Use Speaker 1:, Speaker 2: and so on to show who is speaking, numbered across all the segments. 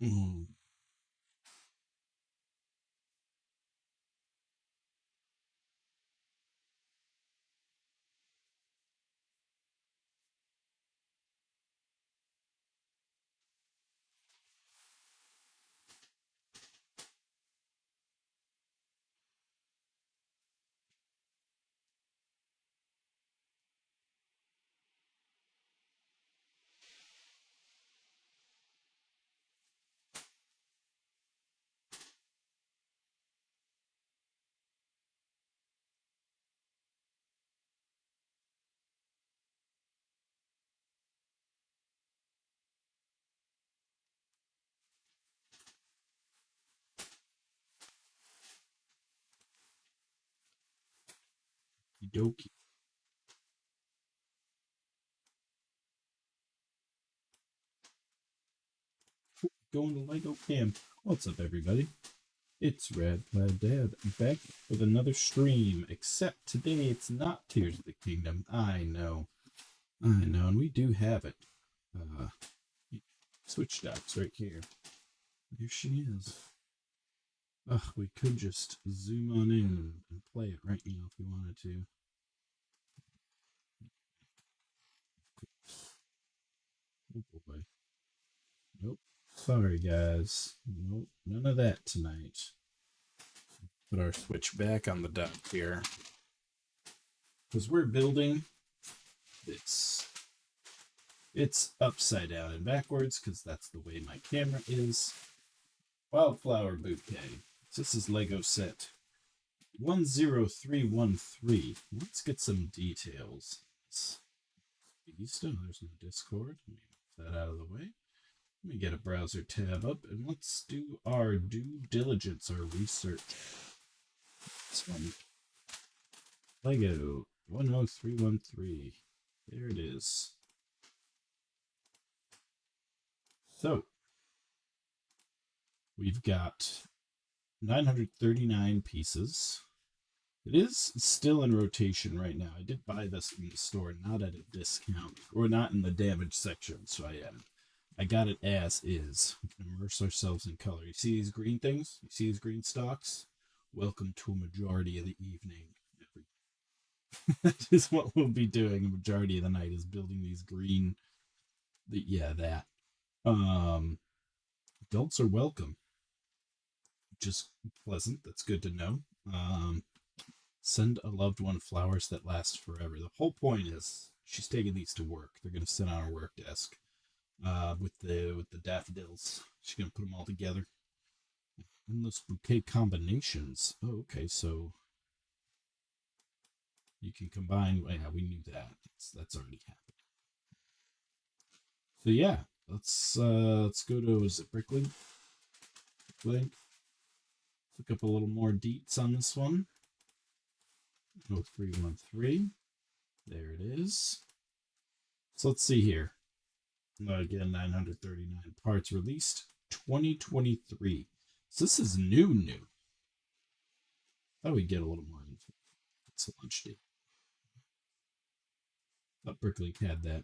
Speaker 1: Mm. Dokie. Going to Lego Camp. What's up, everybody? It's Rad Plaid Dad back with another stream. Except today it's not Tears of the Kingdom. I know, and we do have it. Uh, Switch docs right here. Here she is. Ugh, we could just zoom on in and play it right now if we wanted to. Oh boy. Nope. Sorry, guys. Nope. None of that tonight. Put our switch back on the dock here. Because we're building. It's it's upside down and backwards because that's the way my camera is. Wildflower Bouquet. This is Lego set 10313. Let's get some details. Beast. Oh, there's no Discord. Let me move that out of the way. Let me get a browser tab up and let's do our due diligence, our research. This one. Lego 10313. There it is. So, we've got 939 pieces. It is still in rotation right now. I did buy this from the store, not at a discount, or not in the damage section, so I got it as is. We can immerse ourselves in color. You see these green things? You see these green stalks? Welcome to a majority of the evening. That is what we'll be doing. A majority of the night is building these green. That. Um, Adults are welcome, which is pleasant. That's good to know. Send a loved one flowers that last forever. The whole point is she's taking these to work. They're going to sit on her work desk with the daffodils. She's going to put them all together. Endless bouquet combinations. Oh, okay. So you can combine. Well, yeah, we knew that. That's already happened. So yeah, let's go to, is it Bricklink? Link. Look up a little more deets on this one. 0313. There it is. So let's see here. Again, 939 parts released 2023. So this is new. Thought we'd get a little more info. It's launch date. Thought Bricklink had that.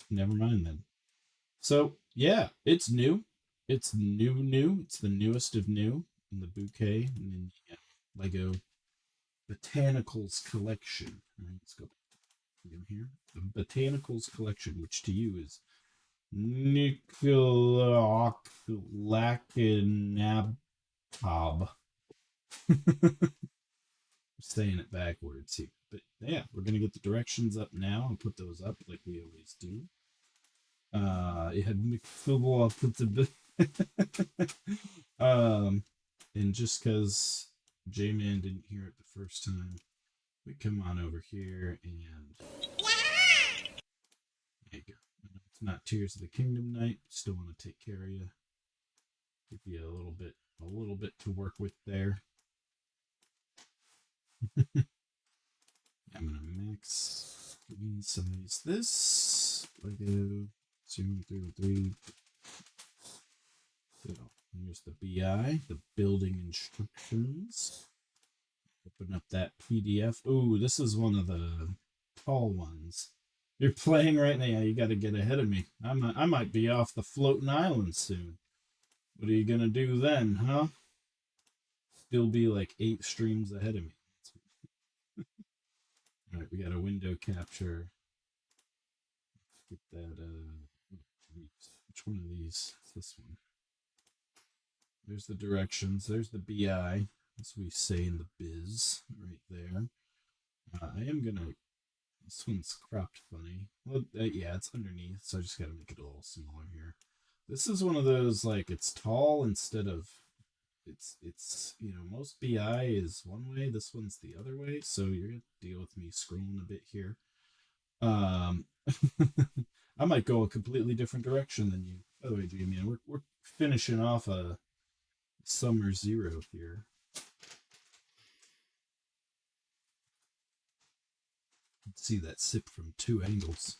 Speaker 1: Never mind then. So yeah, it's new. It's new. It's the newest of new in the Bouquet and in the Lego Botanicals collection. All right, let's go back here. The Botanicals collection, which to you is Nikolakinatab. Saying it backwards here. But yeah, we're going to get the directions up now and put those up like we always do. It had football put the and just because J-Man didn't hear it the first time, we come on over here and there you go. It's not Tears of the Kingdom night. Still want to take care of you. Give you a little bit to work with there. I'm gonna max screen size this. Lego 033. So here's the BI, the building instructions. Open up that PDF. Oh, this is one of the tall ones. You're playing right now. You got to get ahead of me. I might be off the floating island soon. What are you gonna do then, huh? Still be like 8 streams ahead of me. All right, we got a window capture. Let's get that. Which one of these? It's this one. There's the directions. There's the BI, as we say in the biz, right there. I am gonna. This one's cropped funny. Well, yeah, it's underneath, so I just gotta make it a little smaller here. This is one of those like it's tall instead of it's most BI is one way. This one's the other way, so you're gonna deal with me scrolling a bit here. Um, I might go a completely different direction than you. By the way, Jamie, we're finishing off a summer zero here. Let's see that sip from 2 angles.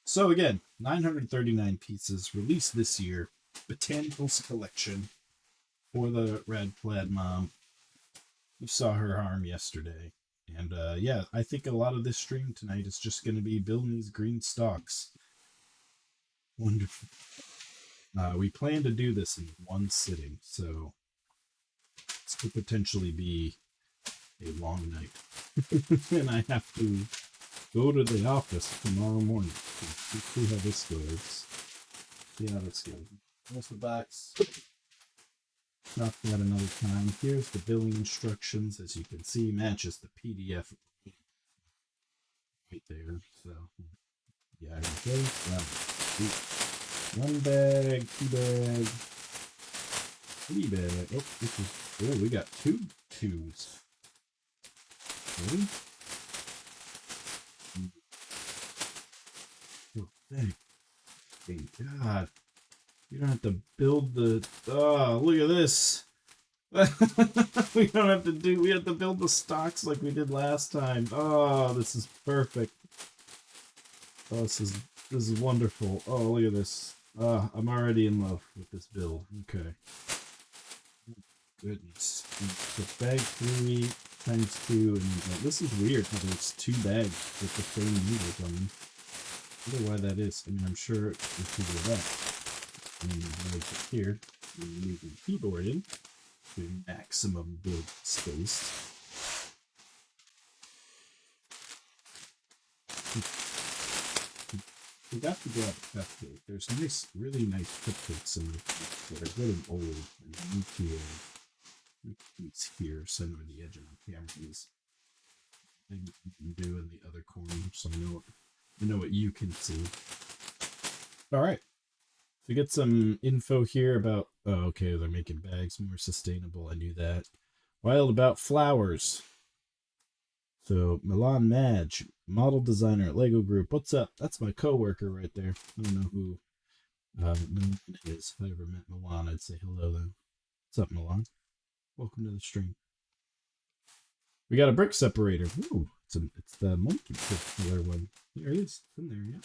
Speaker 1: So again, 939 pieces released this year. Botanicals collection for the Rad Plaid Mom. You saw her arm yesterday. And yeah, I think a lot of this stream tonight is just going to be building these green stalks. Wonderful. We plan to do this in one sitting, so this could potentially be a long night. And I have to go to the office tomorrow morning. Let's see how this goes. See how this goes. There's the box. Not that another time. Here's the billing instructions. As you can see, matches the PDF right there. So, yeah, okay. One bag, 2 bag, 3 bag. Oh, this is. Oh, we got 2 twos. Ready? Oh, thank God. You don't have to build the. Oh, look at this. We don't have to do. We have to build the stocks like we did last time. Oh, this is perfect. Oh, this is wonderful. Oh, look at this. I'm already in love with this build. Okay. Goodness. So bag 3 times 2, and this is weird how there's 2 bags with the same needles on them. I wonder why that is. I mean, I'm sure it's because of that. And right here, we move the keyboard in to maximum build space. Forgot to grab a cupcake. There's really nice cupcakes in there that are getting old and need to these here, so I know where the edge of my camera is. I can do in the other corner, so I know what you can see. All right. So get some info here about, oh, okay, they're making bags more sustainable. I knew that. Wild about flowers. So Milan Madge, model designer at Lego Group. What's up? That's my coworker right there. I don't know who Milan is. If I ever met Milan, I'd say hello though. What's up, Milan? Welcome to the stream. We got a brick separator. Ooh, it's the monkey color one. There it is. It's in there, yeah.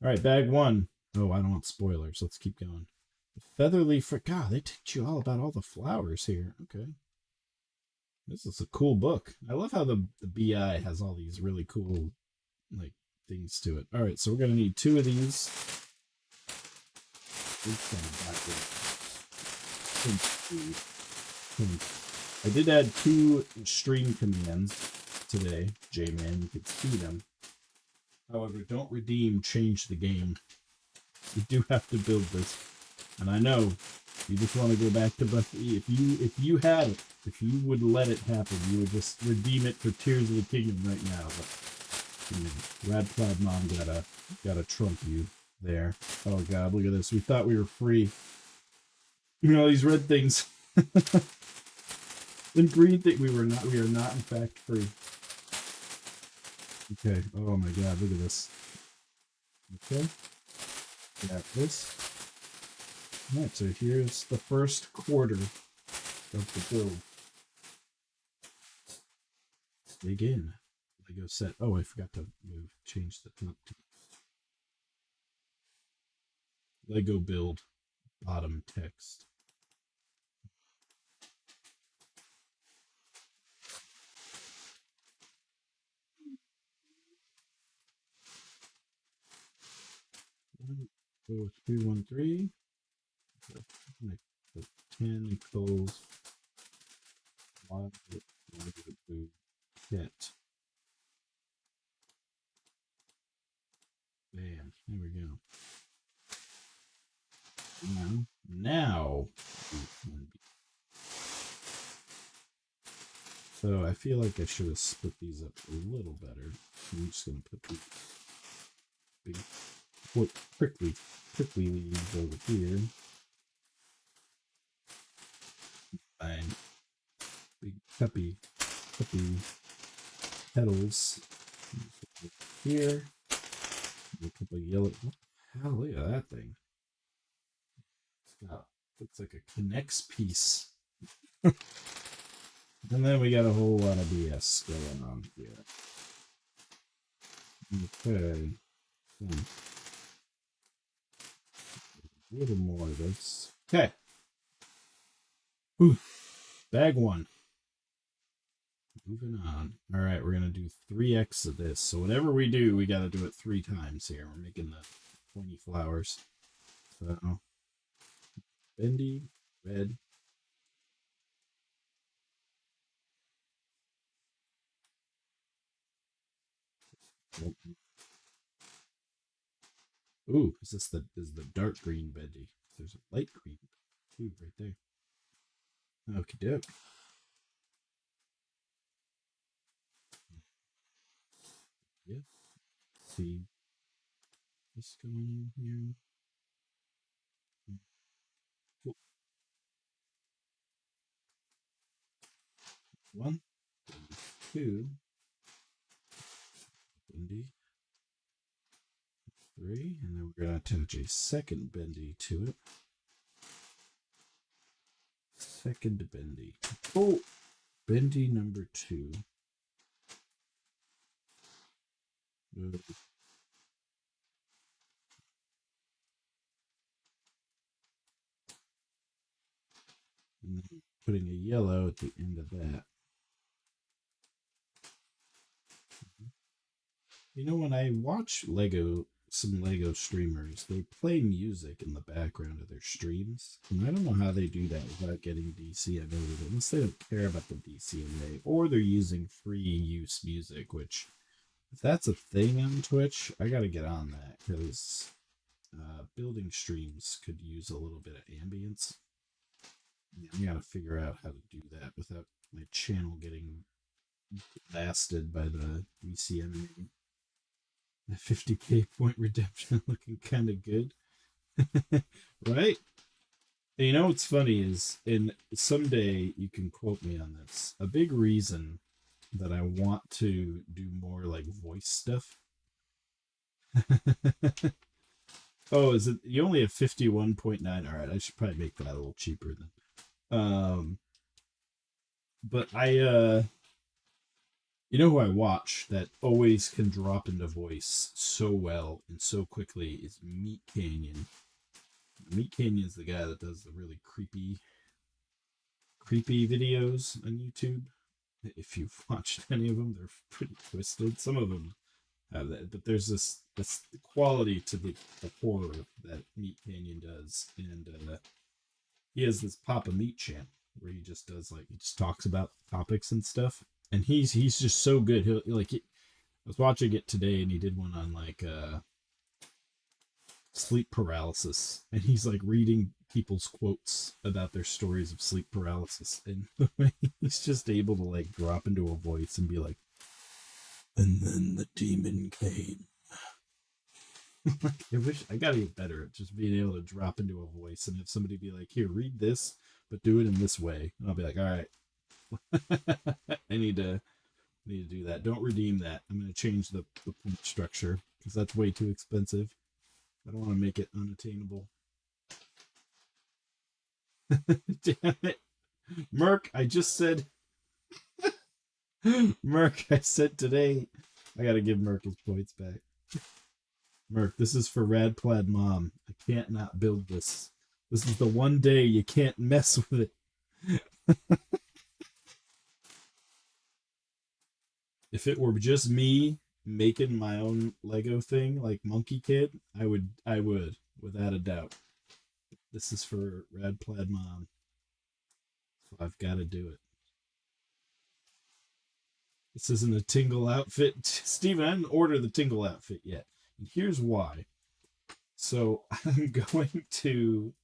Speaker 1: All right, bag 1. Oh, I don't want spoilers. Let's keep going. The Featherleaf. God, they teach you all about all the flowers here. Okay. This is a cool book. I love how the BI has all these really cool like things to it. All right, so we're going to need 2 of these. I did add 2 stream commands today, J-Man. You could see them. However, don't redeem, change the game. You do have to build this. And I know you just want to go back to Buffy. If you had it, if you would let it happen, you would just redeem it for Tears of the Kingdom right now. But Rad Plaid Mom gotta trump you there. Oh God, look at this. We thought we were free. You know these red things. The green thing we are not in fact free. Okay. Oh my God, look at this. Okay. Got this. Alright, so here's the first quarter of the build. Dig in. Lego set. Oh, I forgot to change the top text. Lego build bottom text. 0313. The 10 Coles Wildflower Bouquet. Bam. There we go. Now so I feel like I should have split these up a little better. I'm just gonna put these big prickly leaves over here. My big peppy petals here. A couple of yellow. What the hell? Look at that thing. It's got, looks like a Connects piece. And then we got a whole lot of BS going on here. Okay. So, a little more of this. Okay. Whew. Bag one. Moving on. All right, we're going to do 3x of this. So whatever we do, we got to do it 3 times here. We're making the pointy flowers. So, bendy, red. Ooh, is the dark green bendy? There's a light green too right there. Okie doke. Yes. See this going in here. Cool. 1, 2, bendy. 3, and then we're going to attach a second bendy to it. Second bendy. Oh, bendy number 2. And then putting a yellow at the end of that. You know, when I watch some Lego streamers, they play music in the background of their streams. And I don't know how they do that without getting DCMA, unless they don't care about the DCMA, or they're using free use music, which, if that's a thing on Twitch, I gotta get on that, because building streams could use a little bit of ambience. I gotta figure out how to do that without my channel getting blasted by the DCMA. The 50k point redemption looking kind of good. Right? And you know what's funny is, in someday you can quote me on this, a big reason that I want to do more like voice stuff. Oh, is it you only have 51.9? All right, I should probably make that a little cheaper then. But you know who I watch that always can drop into voice so well and so quickly is Meat Canyon. Meat Canyon's the guy that does the really creepy videos on YouTube. If you've watched any of them, they're pretty twisted. Some of them have that, but there's this quality to the horror that Meat Canyon does, and he has this Papa Meat channel where he just does he just talks about topics and stuff, and he's just so good. He'll I was watching it today, and he did one on sleep paralysis, and he's reading people's quotes about their stories of sleep paralysis, and he's just able to drop into a voice and be like, and then the demon came. I wish I gotta get better at just being able to drop into a voice, and if somebody be like, here, read this, but do it in this way, and I'll be like, all right. I need to do that. Don't redeem that. I'm going to change the point structure because that's way too expensive. I don't want to make it unattainable. Damn it. Merc, I just said Merc, I said today I got to give Merc his points back. Merc, this is for Rad Plaid Mom. I can't not build this. This is the one day you can't mess with it. If it were just me making my own Lego thing like Monkey Kid, I would. without a doubt. This is for Rad Plaid Mom, so I've got to do it. This isn't a Tingle outfit. Steven, I didn't order the Tingle outfit yet. And here's why. So I'm going to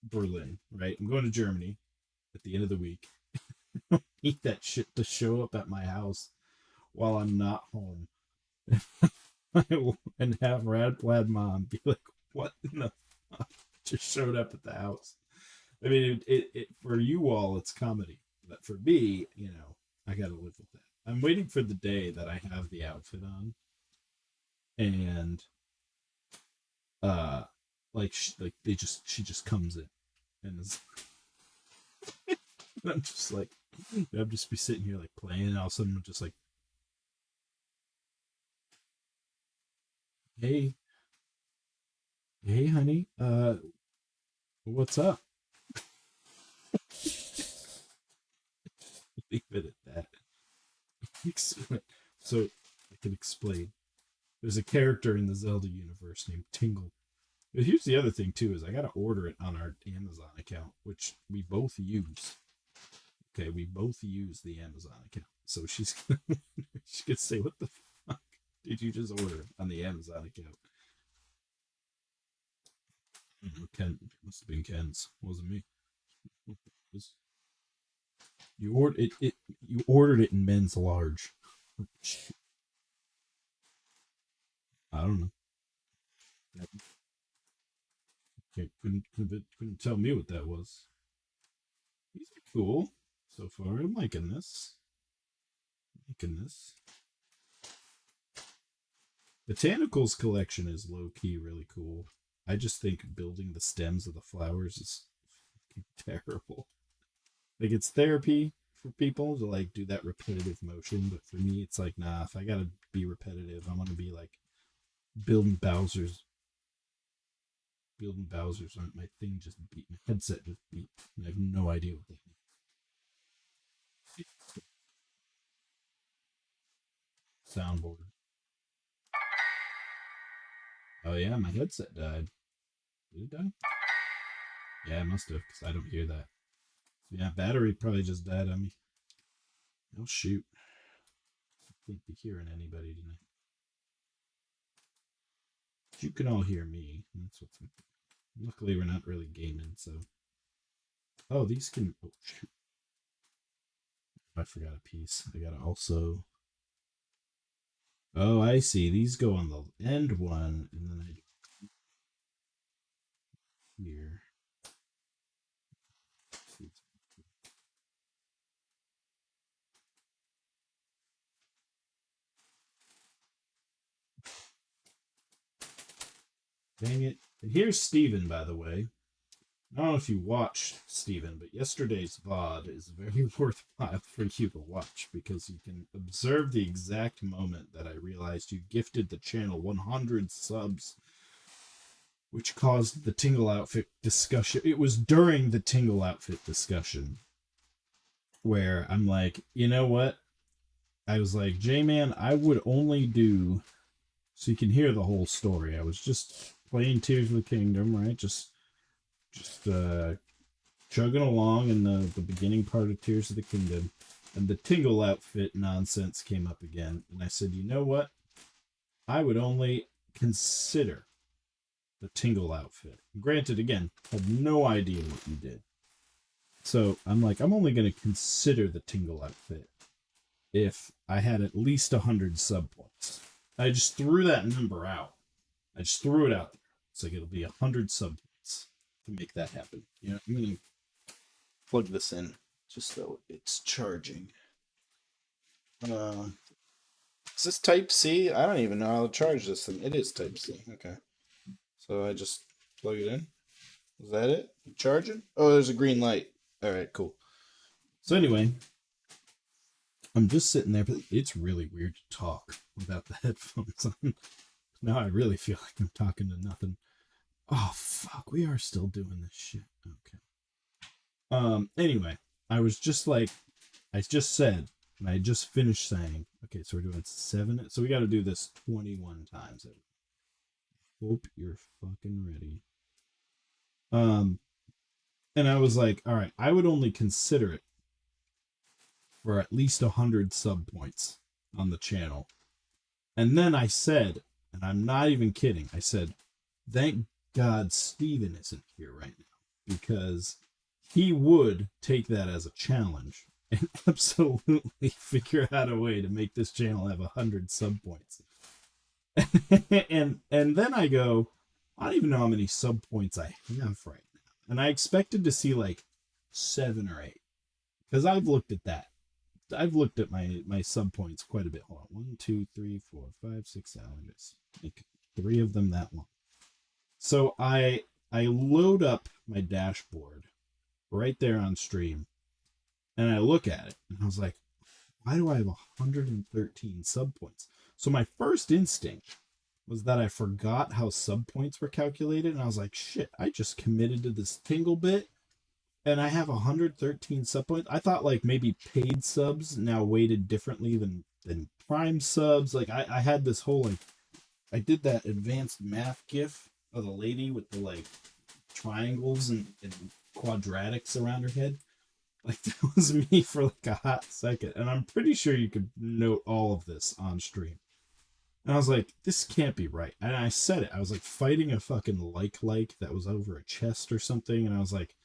Speaker 1: Berlin, right? I'm going to Germany at the end of the week. Need that shit to show up at my house while I'm not home. And have Rad Plaid Mom be like, what in the fuck just showed up at the house? I mean, it for you all, it's comedy. But for me, I got to live with that. I'm waiting for the day that I have the outfit on. And, she just comes in. And I'm just like, I'm just be sitting here like playing, and all of a sudden I'm just like, hey, honey, what's up? Leave it at that. So I can explain. There's a character in the Zelda universe named Tingle. But here's the other thing too: is I gotta order it on our Amazon account, which we both use. Okay, we both use the Amazon account, so she's gonna say, "What the fuck did you just order on the Amazon account?" Ken, it must have been Ken's. It wasn't me. You ordered it. You ordered it in men's large. I don't know. Okay, couldn't tell me what that was. These are cool so far. I'm liking this. Botanicals collection is low key really cool. I just think building the stems of the flowers is terrible. Like, it's therapy for people to like do that repetitive motion, but for me it's like, nah, if I gotta be repetitive, I want to be like building Bowser's. Building Bowser's aren't my thing. Just beat my headset. Just beat. I have no idea what that means. Soundboard. Oh yeah, my headset died. Did it die? Yeah, it must have, because I don't hear that. So yeah, battery probably just died on me. Oh shoot. I can't be hearing anybody tonight. You can all hear me. That's what's important. Luckily, we're not really gaming, so. Oh, these can. Oh shoot! I forgot a piece. I gotta also. Oh, I see. These go on the end one, and then I here. Dang it! And here's Steven, by the way. I don't know if you watched, Steven, but yesterday's VOD is very worthwhile for you to watch because you can observe the exact moment that I realized you gifted the channel 100 subs, which caused the Tingle outfit discussion. It was during the Tingle outfit discussion where I'm like, you know what? I was like, J-Man, I would only do, so you can hear the whole story. I was just playing Tears of the Kingdom, right? Just chugging along in the beginning part of Tears of the Kingdom, and the Tingle outfit nonsense came up again. And I said, you know what? I would only consider the Tingle outfit. Granted, again, had no idea what you did. So I'm like, I'm only going to consider the Tingle outfit if I had at least 100 sub points. I just threw that number out. I just threw it out there. It's like it'll be 100 sub points to make that happen. You know, I'm going to plug this in just so it's charging. Is this Type C? I don't even know how to charge this thing. It is Type C. Okay. So I just plug it in. Is that it? Charging? Oh, there's a green light. All right, cool. So anyway, I'm just sitting there, but it's really weird to talk without the headphones on. Now I really feel like I'm talking to nothing. Oh, fuck. We are still doing this shit. Okay. Anyway, I was just like, I just said, and I just finished saying, okay, so we're doing 7. So we got to do this 21 times. Hope you're fucking ready. Um, and I was like, all right, I would only consider it for at least 100 sub points on the channel. And then I said, and I'm not even kidding, I said, thank God Steven isn't here right now, because he would take that as a challenge and absolutely figure out a way to make this channel have 100 sub points. and then I go, I don't even know how many sub points I have right now. And I expected to see like 7 or 8. Because I've looked at that. I've looked at my sub points quite a bit. Hold on. 1, 2, 3, 4, 5, 6, 7. Like 3 of them that long. So I load up my dashboard right there on stream, and I look at it, and I was like, why do I have 113 sub points? So my first instinct was that I forgot how sub points were calculated, and I was like, shit, I just committed to this tingle bit, and I have 113 sub points. I thought like maybe paid subs now weighted differently than prime subs. Like I had this whole like, I did that advanced math gif of the lady with the like triangles and quadratics around her head. Like that was me for like a hot second, and I'm pretty sure you could note all of this on stream. And I was like, this can't be right. And I said it. I was like fighting a fucking like that was over a chest or something, and I was like,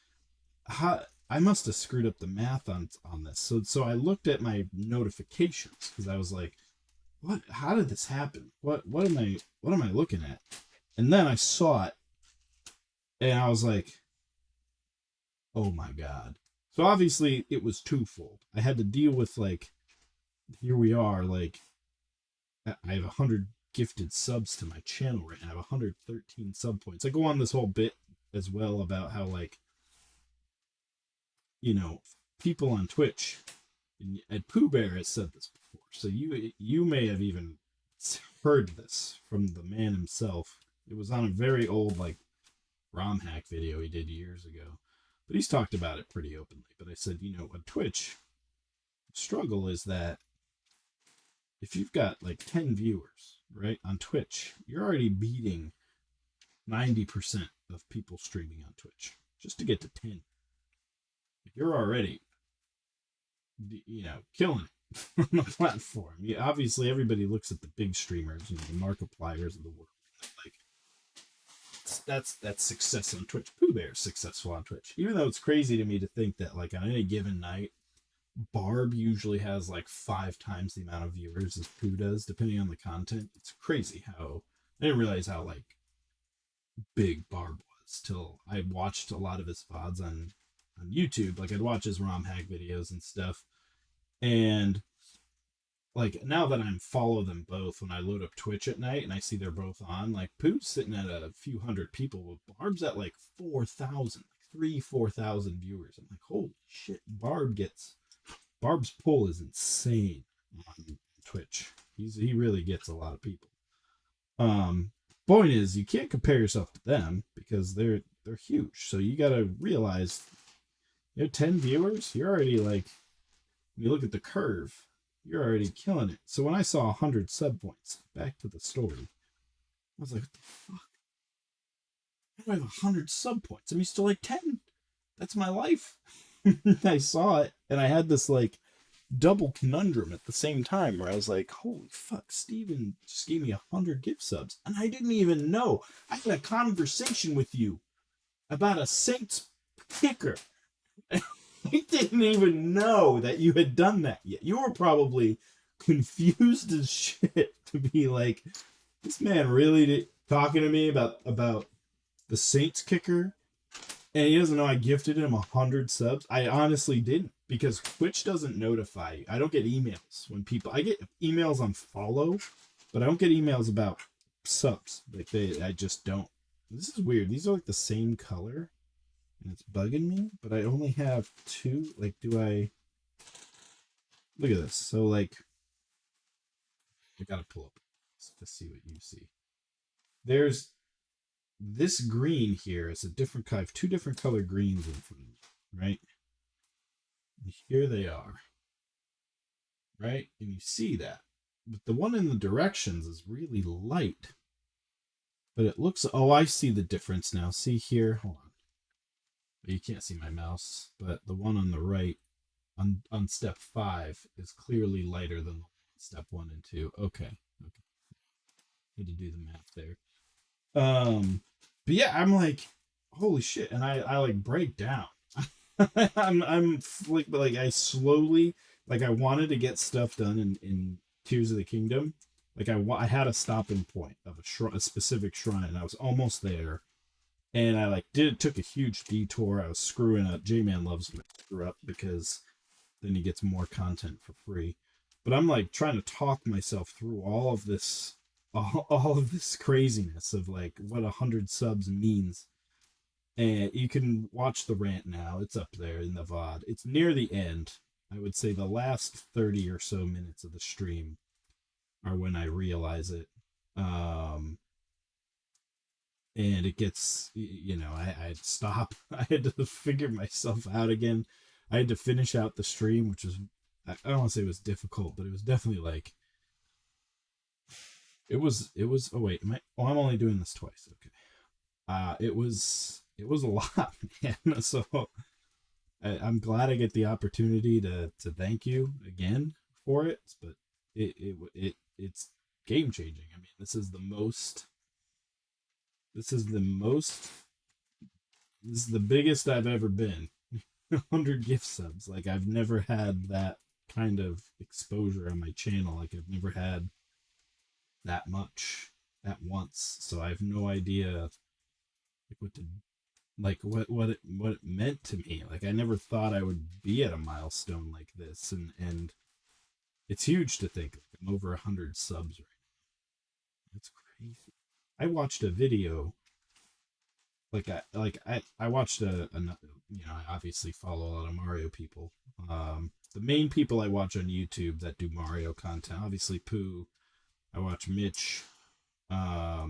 Speaker 1: how I must have screwed up the math on this. So I looked at my notifications because I was like, what? How did this happen? What am I looking at? And then I saw it, and I was like, oh my god. So obviously it was twofold. I had to deal with like, here we are, like I have 100 gifted subs to my channel right now. I have 113 sub points. I go on this whole bit as well about how like, you know, people on Twitch, and Pooh Bear has said this before, so you may have even heard this from the man himself. It was on a very old like ROM hack video he did years ago, but he's talked about it pretty openly. But I said, you know, on Twitch, the struggle is that if you've got like 10 viewers, right, on Twitch, you're already beating 90% of people streaming on Twitch just to get to 10. You're already, you know, killing it on the platform. Yeah, obviously everybody looks at the big streamers, you know, the Markipliers of the world. Like that's success on Twitch. Pooh Bear's successful on Twitch. Even though it's crazy to me to think that like on any given night, Barb usually has like 5 times the amount of viewers as Pooh does, depending on the content. It's crazy how I didn't realize how like big Barb was till I watched a lot of his VODs on YouTube. Like I'd watch his ROM hack videos and stuff. And like now that I'm follow them both, when I load up Twitch at night and I see they're both on, like Pooh's sitting at a few hundred people, but Barb's at like 4,000, like 4,000 viewers. I'm like, holy shit, Barb's pull is insane on Twitch. He really gets a lot of people. Point is, you can't compare yourself to them because they're huge. So you got to realize, you know, 10 viewers, you're already like, when you look at the curve, you're already killing it. So when I saw 100 sub points, back to the story, I was like, what the fuck? How do I have 100 sub points? I'm used to like 10. That's my life. I saw it, and I had this like double conundrum at the same time where I was like, holy fuck, Steven just gave me 100 gift subs. And I didn't even know. I had a conversation with you about a Saints kicker. I didn't even know that you had done that yet. You were probably confused as shit to be like, this man really talking to me about the Saints kicker, and he doesn't know I gifted him 100 subs. I honestly didn't, because Twitch doesn't notify you. I don't get emails when people. I get emails on follow, but I don't get emails about subs. Like I just don't. This is weird. These are like the same color, and it's bugging me. But I only have 2. Like, do I? Look at this. So like, I gotta pull up to see what you see. There's this green here is a different kind. I have 2 different color greens in front of me, right? And here they are, right? And you see that. But the one in the directions is really light. But it looks, oh, I see the difference now. See here, hold on. You can't see my mouse, but the one on the right on step 5 is clearly lighter than the step 1 and 2. Okay. Okay. Need to do the math there. But yeah, I'm like, holy shit. And I like break down. I'm like I slowly, like I wanted to get stuff done in Tears of the Kingdom. Like I had a stopping point of a specific shrine, and I was almost there. And I like took a huge detour. I was screwing up. J-Man loves me to screw up because then he gets more content for free. But I'm like trying to talk myself through all of this craziness of like what 100 subs means. And you can watch the rant now. It's up there in the VOD. It's near the end. I would say the last 30 or so minutes of the stream are when I realize it. And it gets, I had to stop. I had to figure myself out again. I had to finish out the stream, which was, I don't want to say it was difficult, but it was definitely like, oh wait, I'm only doing this twice. Okay. It was a lot, man. So I'm glad I get the opportunity to thank you again for it, but it's game changing. I mean, this is the biggest I've ever been. 100 gift subs. Like I've never had that kind of exposure on my channel. Like I've never had that much at once. So I have no idea what it meant to me. Like I never thought I would be at a milestone like this, and it's huge to think like I'm over 100 subs right now. It's crazy. I watched a video I watched I obviously follow a lot of Mario people. The main people I watch on YouTube that do Mario content, obviously Pooh. I watch Mitch. I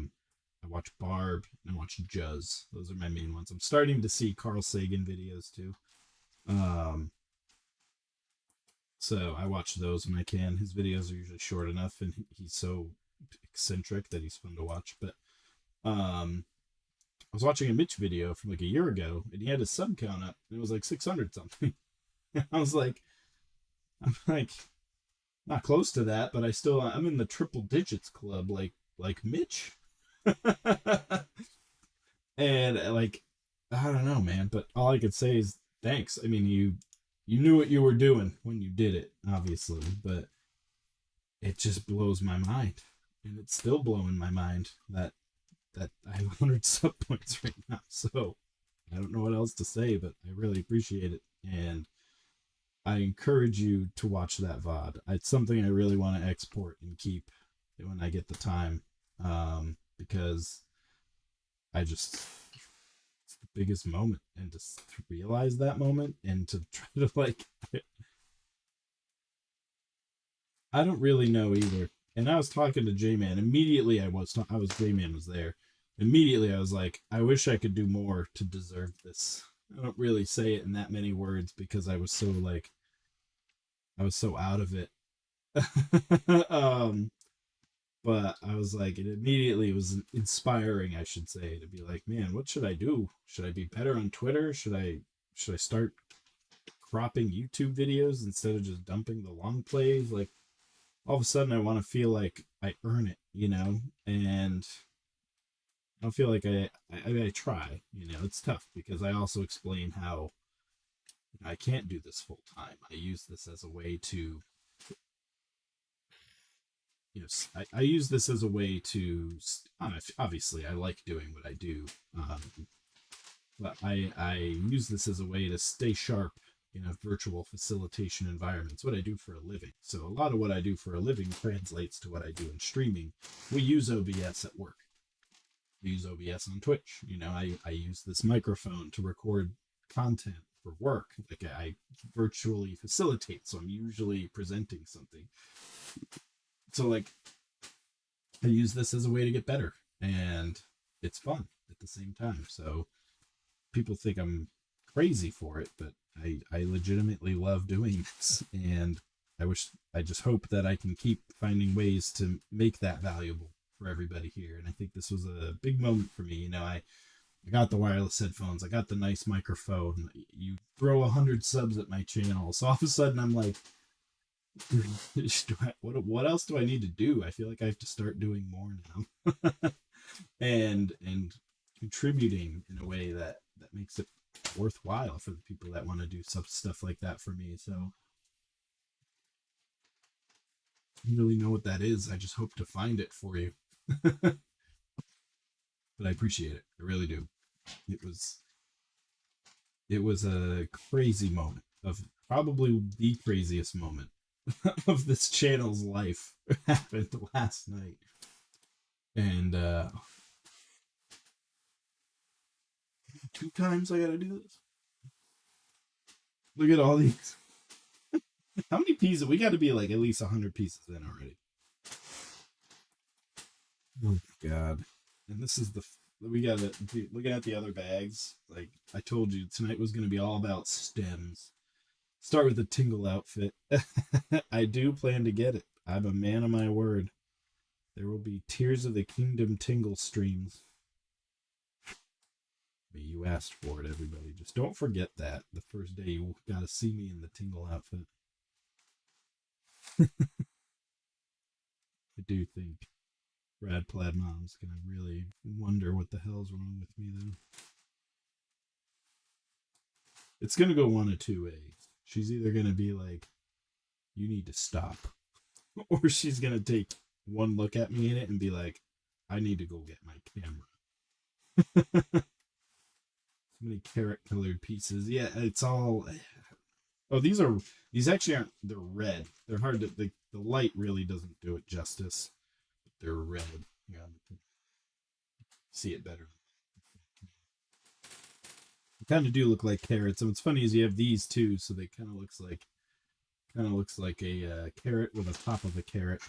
Speaker 1: watch Barb and I watch Juz. Those are my main ones. I'm starting to see Carl Sagan videos too. So I watch those when I can. His videos are usually short enough, and he's so eccentric that he's fun to watch. But I was watching a Mitch video from like a year ago, and he had his sub count up, and it was like 600 something. I'm like, not close to that, but I'm in the triple digits club, like Mitch. And like, I don't know, man, but all I could say is thanks. I mean, you knew what you were doing when you did it, obviously, but it just blows my mind, and it's still blowing my mind that I have 100 sub points right now. So I don't know what else to say, but I really appreciate it, and I encourage you to watch that VOD. It's something I really want to export and keep when I get the time, because it's the biggest moment, and to realize that moment and to try to like, I don't really know either. And I was talking to J-Man immediately. J-Man was there. Immediately I was like, I wish I could do more to deserve this. I don't really say it in that many words because I was so out of it. But I was like, it immediately was inspiring, I should say, to be like, man, what should I do? Should I be better on Twitter? Should I start cropping YouTube videos instead of just dumping the long plays? Like, all of a sudden I want to feel like I earn it, and I don't feel like I try, it's tough because I also explain how I can't do this full time. I use this as a way to, I use this as a way to, obviously I like doing what I do, but I use this as a way to stay sharp in a virtual facilitation environment. It's what I do for a living. So a lot of what I do for a living translates to what I do in streaming. We use OBS at work. We use OBS on Twitch. I use this microphone to record content for work. Like I virtually facilitate, so I'm usually presenting something. So like I use this as a way to get better, and it's fun at the same time. So people think I'm crazy for it, but I legitimately love doing this, and I just hope that I can keep finding ways to make that valuable for everybody here. And I think this was a big moment for me. You know, I got the wireless headphones. I got the nice microphone. You throw 100 subs at my channel. So all of a sudden I'm like, what else do I need to do? I feel like I have to start doing more now. and contributing in a way that makes it worthwhile for the people that want to do stuff like that for me. So I don't really know what that is. I just hope to find it for you. But I appreciate it. I really do. It was it was a crazy moment, of probably the craziest moment of this channel's life happened last night. And 2 times I gotta do this. Look at all these. How many pieces? We got to be like at least 100 pieces in already. Oh God! And this is we got to looking at the other bags. Like I told you, tonight was going to be all about stems. Start with the Tingle outfit. I do plan to get it. I'm a man of my word. There will be Tears of the Kingdom Tingle streams. But you asked for it, everybody. Just don't forget that. The first day you got to see me in the Tingle outfit. I do think Brad Plaid Mom's gonna really wonder what the hell's wrong with me then. It's gonna go one of two ways. She's either gonna be like, you need to stop, or she's gonna take one look at me in it and be like, I need to go get my camera. So many carrot colored pieces. Yeah, it's all. Oh, these actually aren't. They're red. They're hard to. The light really doesn't do it justice. But they're red. Yeah, see it better. They kind of do look like carrots. And what's funny is you have these too, so they kind of looks like a carrot with a top of a carrot.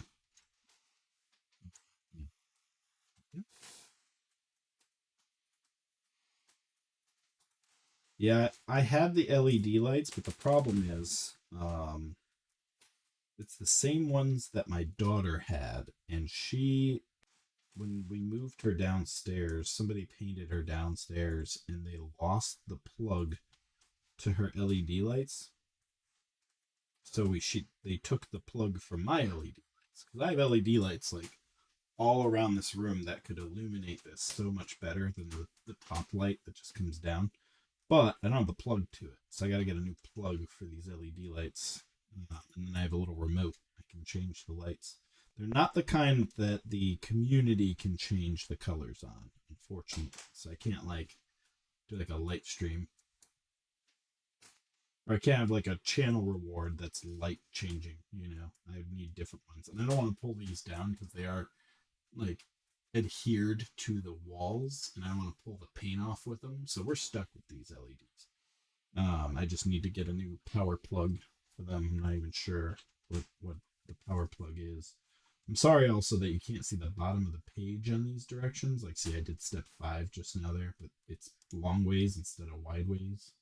Speaker 1: Yeah, I have the LED lights, but the problem is, it's the same ones that my daughter had, and when we moved her downstairs, somebody painted her downstairs, and they lost the plug to her LED lights. So they took the plug from my LED lights, because I have LED lights like all around this room that could illuminate this so much better than the top light that just comes down. But I don't have the plug to it, so I got to get a new plug for these LED lights. And then I have a little remote. I can change the lights. They're not the kind that the community can change the colors on, unfortunately. So I can't do like a light stream. Or I can't have like a channel reward that's light changing, I need different ones. And I don't want to pull these down because they are like adhered to the walls, and I don't want to pull the paint off with them. So we're stuck with these LEDs. I just need to get a new power plug for them. I'm not even sure what the power plug is. I'm sorry also that you can't see the bottom of the page on these directions. Like, see, I did step 5 just now there, but it's long ways instead of wide ways.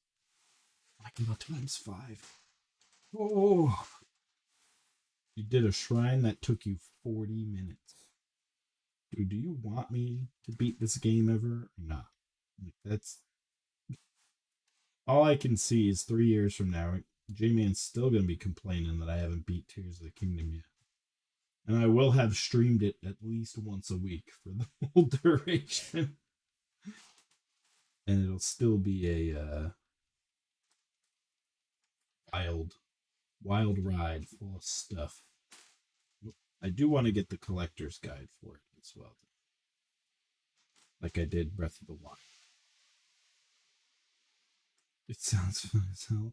Speaker 1: Like about times 5. Oh, you did a shrine that took you 40 minutes. Dude, do you want me to beat this game ever or not? Like, that's all I can see is 3 years from now, J-Man's still going to be complaining that I haven't beat Tears of the Kingdom yet. And I will have streamed it at least once a week for the whole duration. And it'll still be a wild ride full of stuff. I do want to get the collector's guide for it as well, like I did Breath of the Wild. It sounds fun as hell.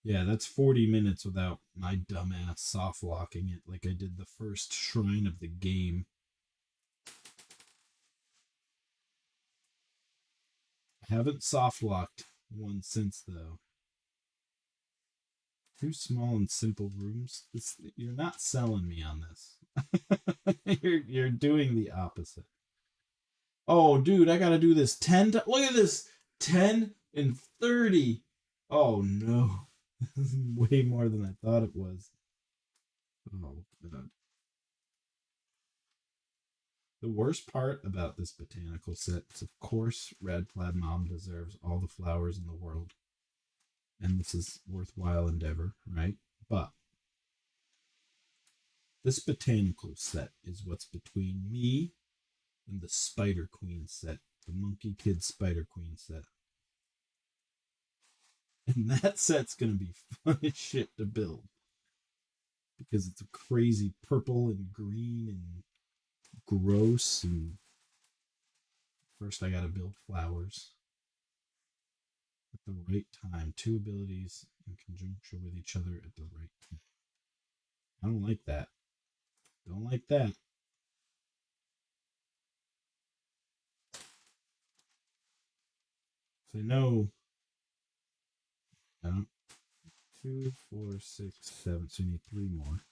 Speaker 1: Yeah, that's 40 minutes without my dumbass soft locking it like I did the first shrine of the game. I haven't soft locked one since, though. 2 small and simple rooms. You're not selling me on this. you're doing the opposite. Oh, dude, I gotta do this 10 times. Look at this. 10 and 30. Oh, no. This is way more than I thought it was. Oh, God. The worst part about this botanical set is, of course, Red Plaid Mom deserves all the flowers in the world, and this is worthwhile endeavor, right? But this botanical set is what's between me and the Spider Queen set, the Monkey Kid Spider Queen set. And that set's gonna be fun as shit to build because it's a crazy purple and green and gross. And first, I gotta build flowers at the right time. Two abilities in conjunction with each other at the right time. I don't like that. Don't like that. So I know. No. 2, 4, 6, 7. So you need 3 more.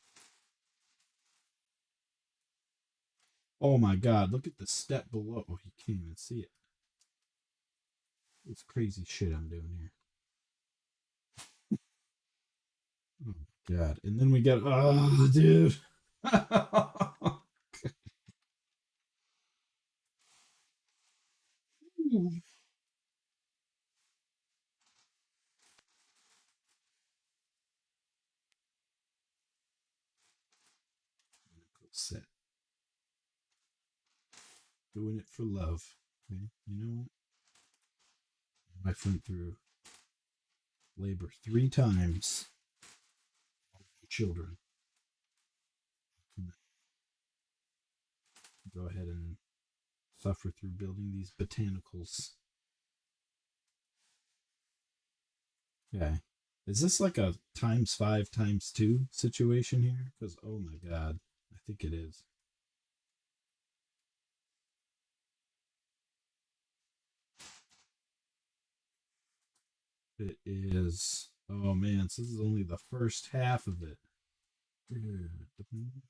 Speaker 1: Oh my god, look at the step below. Oh, you can't even see it. It's crazy shit I'm doing here. Oh my god. And then we get. Oh, dude. Set. Doing it for love. Okay? You know what? My friend through labor 3 times. Children. Go ahead and suffer through building these botanicals. Okay. Is this like a ×5 ×2 situation here? Because, oh my god, I think it is. It is. Oh man, so this is only the first half of it.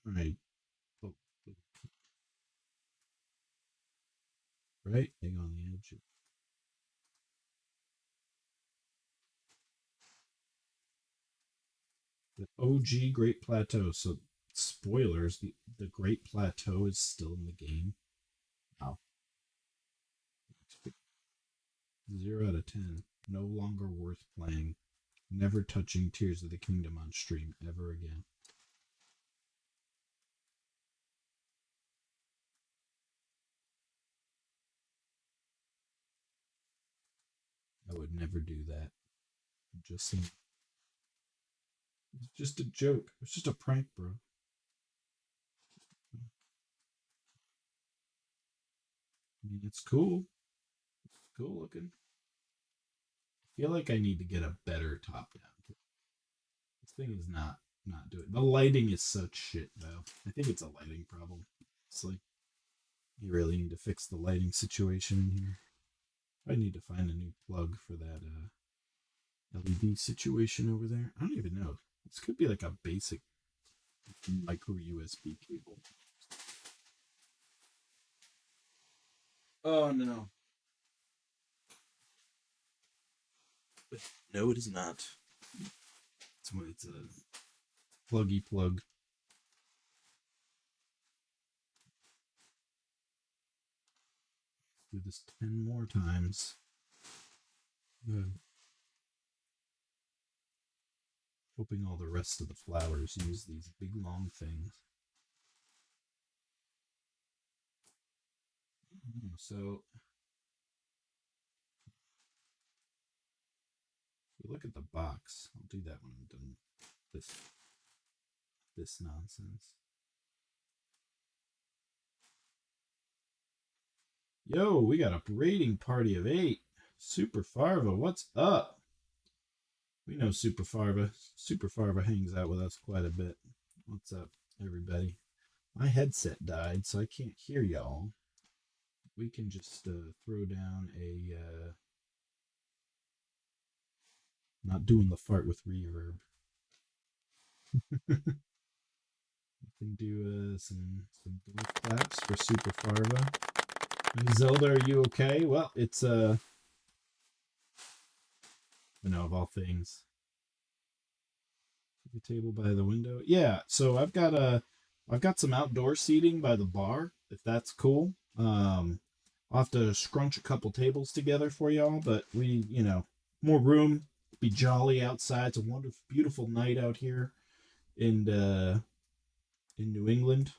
Speaker 1: Right. Oh, right? Hang on the edge. The OG Great Plateau. So, spoilers, the Great Plateau is still in the game. Wow. 0 out of 10. No longer worth playing. Never touching Tears of the Kingdom on stream ever again. I would never do that. I'm just saying. It's just a joke. It's just a prank, bro. I mean, it's cool. It's cool looking. I feel like I need to get a better top down. This thing is not doing. The lighting is such shit though. I think it's a lighting problem. It's like you really need to fix the lighting situation in here. I need to find a new plug for that LED situation over there. I don't even know. This could be like a basic micro USB cable. Oh no. No, it is not. It's a pluggy plug. Do this 10 more times. Good. Hoping all the rest of the flowers use these big long things. So, if you look at the box, I'll do that when I'm done with this nonsense. Yo, we got a raiding party of 8. Super Farva, what's up? We know Super Farva. Super Farva hangs out with us quite a bit. What's up, everybody? My headset died, so I can't hear y'all. We can just throw down a. Not doing the fart with reverb. We can do some dwarf claps for Super Farva. And Zelda, are you okay? Well, it's of all things. The table by the window. Yeah, so I've got some outdoor seating by the bar. if that's cool. I'll have to scrunch a couple tables together for y'all, but we, more room, be jolly outside. It's a wonderful, beautiful night out here in New England.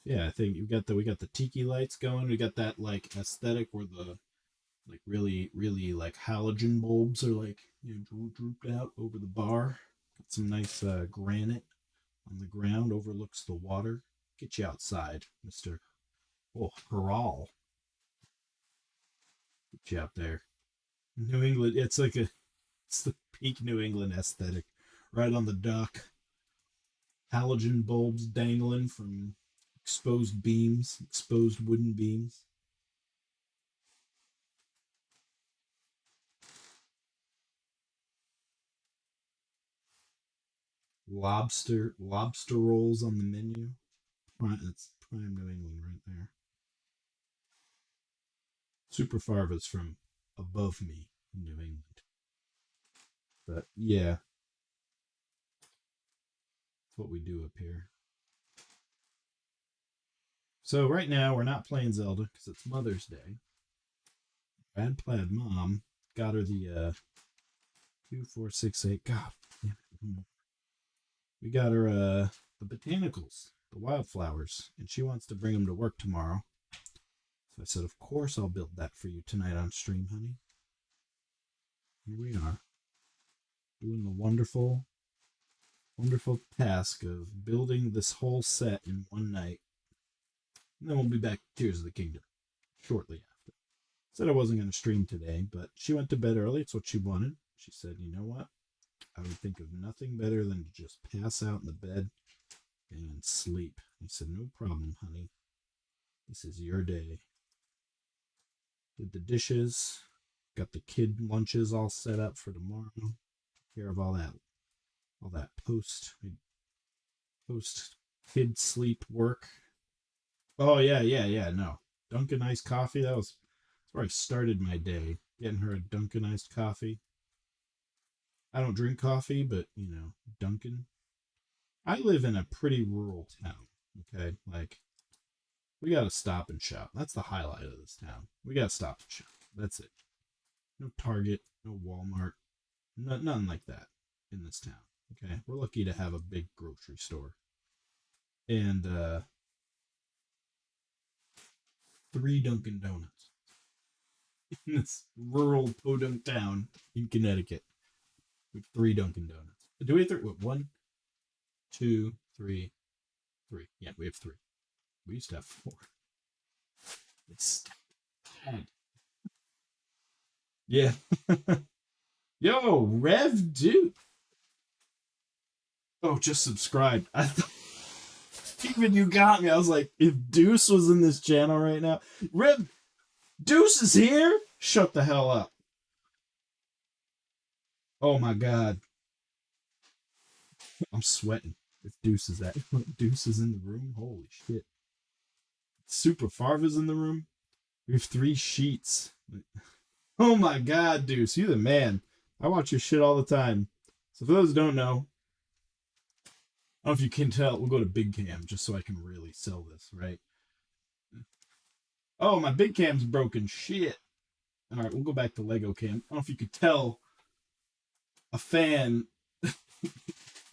Speaker 1: Yeah, I think we got the tiki lights going. We got that like aesthetic where the like really like halogen bulbs are like drooped out over the bar. Got some nice granite on the ground, overlooks the water. Get you outside, Mister. Oh, Haral. Get you out there. New England. It's the peak New England aesthetic, right on the dock. Halogen bulbs dangling from exposed beams, exposed wooden beams. Lobster rolls on the menu. It's prime New England right there. Super Farva's from above me in New England. But yeah, that's what we do up here. So right now we're not playing Zelda because it's Mother's Day. Brad Plaid mom got her the 2468. God, we got her the botanicals, the wildflowers, and she wants to bring them to work tomorrow. So I said, of course I'll build that for you tonight on stream, honey. Here we are, doing the wonderful task of building this whole set in one night. And then we'll be back to Tears of the Kingdom shortly after. Said I wasn't going to stream today, but she went to bed early. It's what she wanted. She said, you know what? I would think of nothing better than to just pass out in the bed and sleep. I said, no problem, honey. This is your day. Did the dishes, got the kid lunches all set up for tomorrow. Took care of all that post kid sleep work. Oh yeah. No, Dunkin' iced coffee. That's where I started my day. Getting her a Dunkin' iced coffee. I don't drink coffee, but Dunkin'. I live in a pretty rural town. Okay, like we gotta stop and shop. That's the highlight of this town. We gotta stop and shop. That's it. No Target, no Walmart, nothing like that in this town. Okay, we're lucky to have a big grocery store and 3 Dunkin' Donuts in this rural podunk town in Connecticut. We have 3 Dunkin' Donuts. Do we have three? What, one, two, three, three? Yeah, we have three. We used to have four. It's bad. Yeah. Yo, Rev Dude. Oh, just subscribed. I thought even you got me. I was like, if Deuce was in this channel right now, Rev Deuce is here. Shut the hell up. Oh my god, I'm sweating. If Deuce is Deuce is in the room. Holy shit. Super Farva's in the room. We have 3 sheets. Oh my god, Deuce, you the man. I watch your shit all the time. So for those who don't know, I don't know if you can tell, we'll go to big cam just so I can really sell this, right? Oh, my big cam's broken. Shit. All right, we'll go back to Lego cam. I don't know if you could tell a fan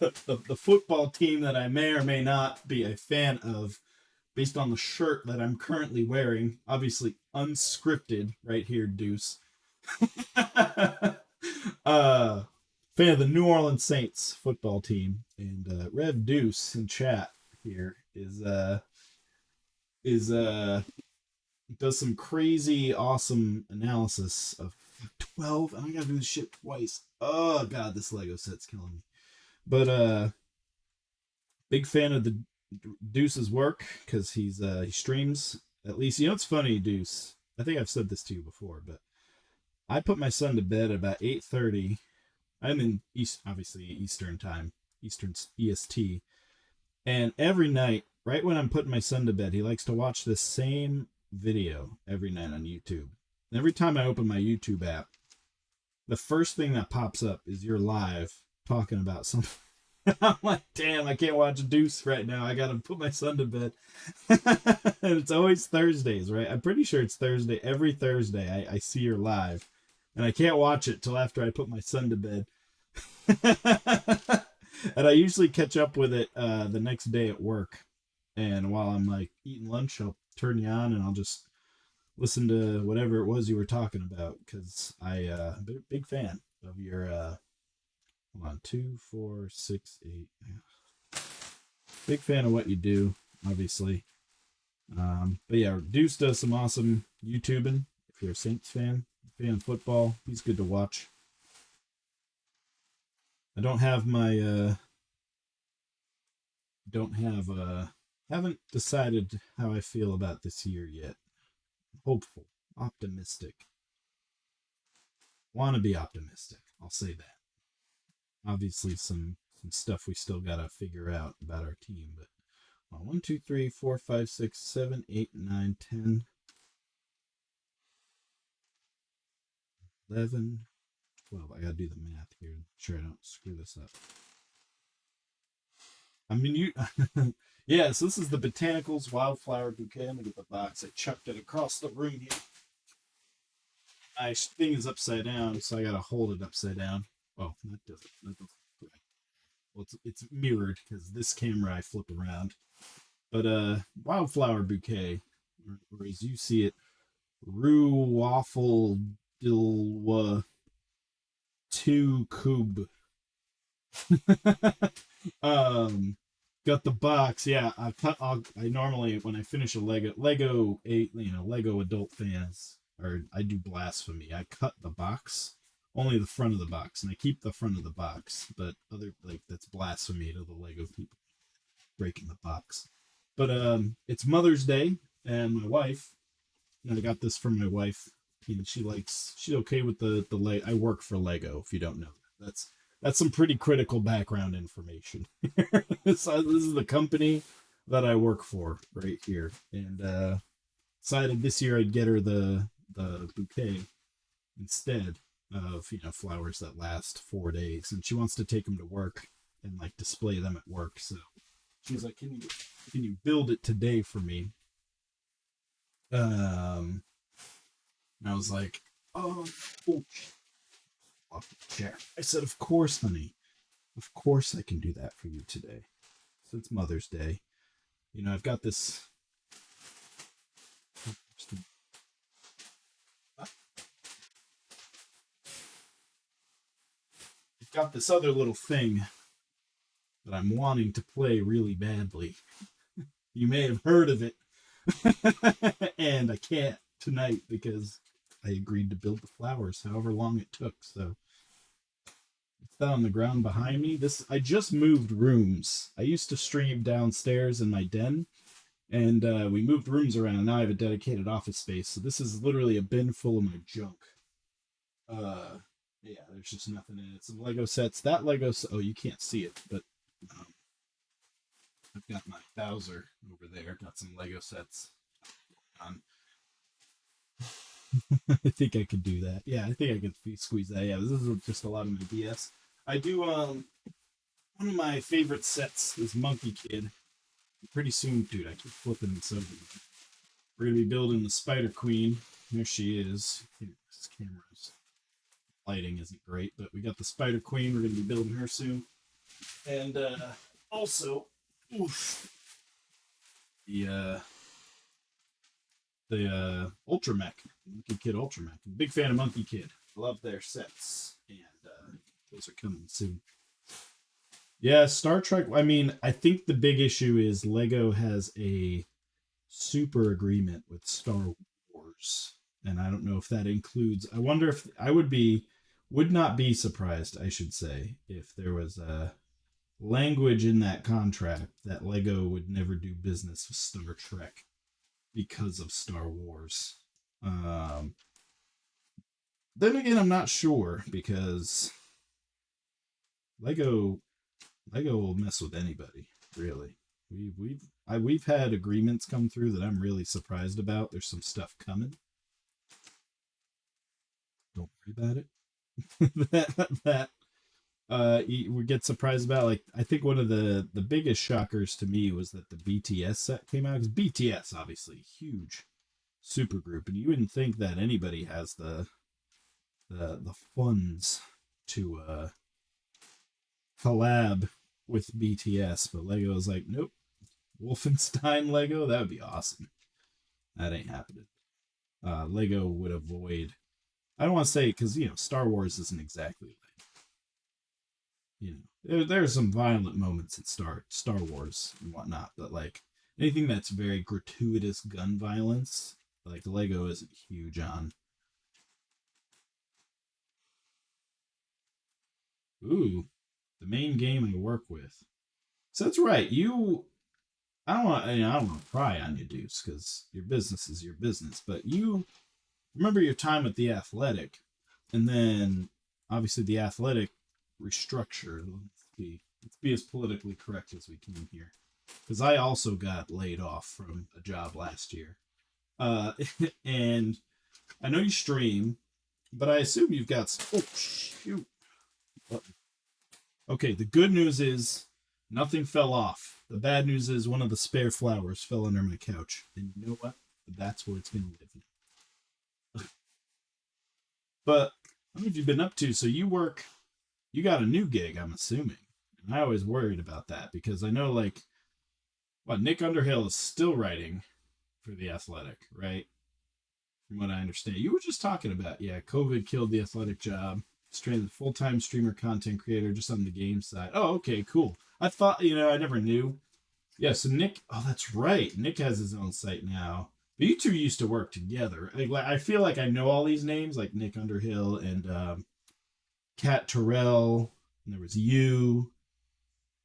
Speaker 1: of the football team that I may or may not be a fan of based on the shirt that I'm currently wearing. Obviously unscripted right here, Deuce. Fan of the New Orleans Saints football team, and Rev Deuce in chat here is does some crazy awesome analysis of 12. I gotta do this shit twice. Oh god, this Lego set's killing me. But big fan of the Deuce's work because he streams at least. It's funny, Deuce. I think I've said this to you before, but I put my son to bed at about 8:30. I'm in obviously Eastern time, Eastern EST, and every night, right when I'm putting my son to bed, he likes to watch this same video every night on YouTube. And every time I open my YouTube app, the first thing that pops up is you're live talking about something I'm like, damn, I can't watch Deuce right now. I gotta put my son to bed. And it's always Thursdays, right? I'm pretty sure it's Thursday. Every Thursday, I see her live, and I can't watch it till after I put my son to bed. And I usually catch up with it the next day at work. And while I'm like eating lunch, I'll turn you on and I'll just listen to whatever it was you were talking about because big fan of your hold on 2 4 6 8. Big fan of what you do, obviously. But yeah, Deuce does some awesome YouTubing. If you're a Saints fan of football, he's good to watch. I don't have haven't decided how I feel about this year yet. Hopeful, optimistic. Want to be optimistic. I'll say that. Obviously, some stuff we still gotta figure out about our team, but 1, 2, 3, 4, 5, 6, 7, 8, 9, 10, 11, 12. I gotta do the math here. Make sure I don't screw this up. I mean, you. Yeah, so this is the Botanicals Wildflower Bouquet. I'm gonna get the box. I chucked it across the room here. My thing is upside down, so I gotta hold it upside down. Oh, that doesn't. Well, it's mirrored because this camera I flip around. But Wildflower Bouquet, or as you see it, Rue Waffle Dilwa 2 Cube. Got the box. Yeah, I normally when I finish a Lego Lego adult fans, or I do blasphemy. I cut the box, only the front of the box, and I keep the front of the box. But other that's blasphemy to the Lego people breaking the box. But it's Mother's Day, and my wife, and I got this from my wife. She's okay with the I work for Lego. If you don't know, that's some pretty critical background information. This is the company that I work for right here, and decided this year I'd get her the bouquet instead of flowers that last 4 days, and she wants to take them to work and like display them at work. So she's like, can you build it today for me? And I was like, oh, off the chair. I said, of course, honey. Of course I can do that for you today. So it's Mother's Day. I've got this. I've got this other little thing that I'm wanting to play really badly. You may have heard of it. And I can't tonight because I agreed to build the flowers however long it took. So it's that on the ground behind me. I just moved rooms. I used to stream downstairs in my den, and we moved rooms around. Now I have a dedicated office space. So this is literally a bin full of my junk. Yeah, there's just nothing in it. Some Lego sets. That Lego. Oh, you can't see it, but um, I've got my Bowser over there. Got some Lego sets. I think I could do that. Yeah, I think I could squeeze that. Yeah, this is just a lot of my BS. I do. One of my favorite sets is Monkey Kid. Pretty soon, dude. I keep flipping this over. We're gonna be building the Spider Queen. There she is. This camera's lighting isn't great, but we got the Spider Queen. We're gonna be building her soon. And also, oof, the Ultra Mech, Monkey Kid Ultra Mech. I'm a big fan of Monkey Kid. Love their sets, and those are coming soon. Yeah, Star Trek. I mean, I think the big issue is Lego has a super agreement with Star Wars, and I don't know if that includes. I wonder if would not be surprised, I should say, if there was a language in that contract that Lego would never do business with Star Trek because of Star Wars. Then again, I'm not sure because Lego will mess with anybody, really. We've had agreements come through that I'm really surprised about. There's some stuff coming. Don't worry about it. that we get surprised about, like, I think one of the biggest shockers to me was that the BTS set came out, because BTS obviously huge super group, and you wouldn't think that anybody has the funds to collab with BTS, but Lego is like, nope. Wolfenstein Lego, that would be awesome. That ain't happening. Lego would avoid. I don't want to say, because Star Wars isn't exactly like, there's some violent moments in Star Wars and whatnot, but like anything that's very gratuitous gun violence, like Lego isn't huge on. Ooh, the main game I work with. So that's right. I don't want. I don't want to pry on you, Deuce, because your business is your business. But you remember your time with the Athletic, and then obviously the Athletic restructured. Let's be as politically correct as we can here, because I also got laid off from a job last year. Uh, and I know you stream, but I assume you've got. Oh shoot! Okay, the good news is nothing fell off. The bad news is one of the spare flowers fell under my couch, and you know what? That's where it's gonna live now. But what have you been up to? So you got a new gig, I'm assuming. And I always worried about that because I know, like, what, Nick Underhill is still writing for the Athletic, right? From what I understand, you were just talking about, yeah, COVID killed the Athletic job. Stranded full-time streamer, content creator, just on the game side. Oh, okay, cool. I thought, I never knew. Yeah, so Nick, oh, that's right. Nick has his own site now. But you two used to work together. I feel like I know all these names, like Nick Underhill and Kat Terrell, and there was you.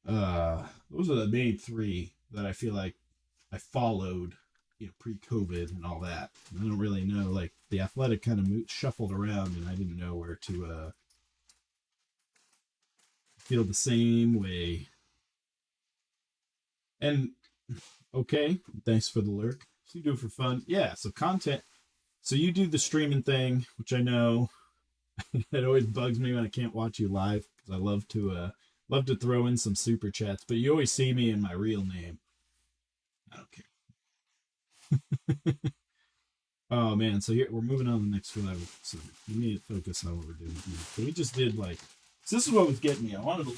Speaker 1: Those are the main three that I feel like I followed, pre-COVID and all that. I don't really know, like the Athletic kind of shuffled around, and I didn't know where to feel the same way. And okay, thanks for the lurk. So you do it for fun, yeah. So content. So you do the streaming thing, which I know it always bugs me when I can't watch you live because I love to throw in some super chats, but you always see me in my real name. I don't care. Oh man, so here we're moving on to the next level. So we need to focus on what we're doing here. So we just did like, so this is what was getting me. I wanted to.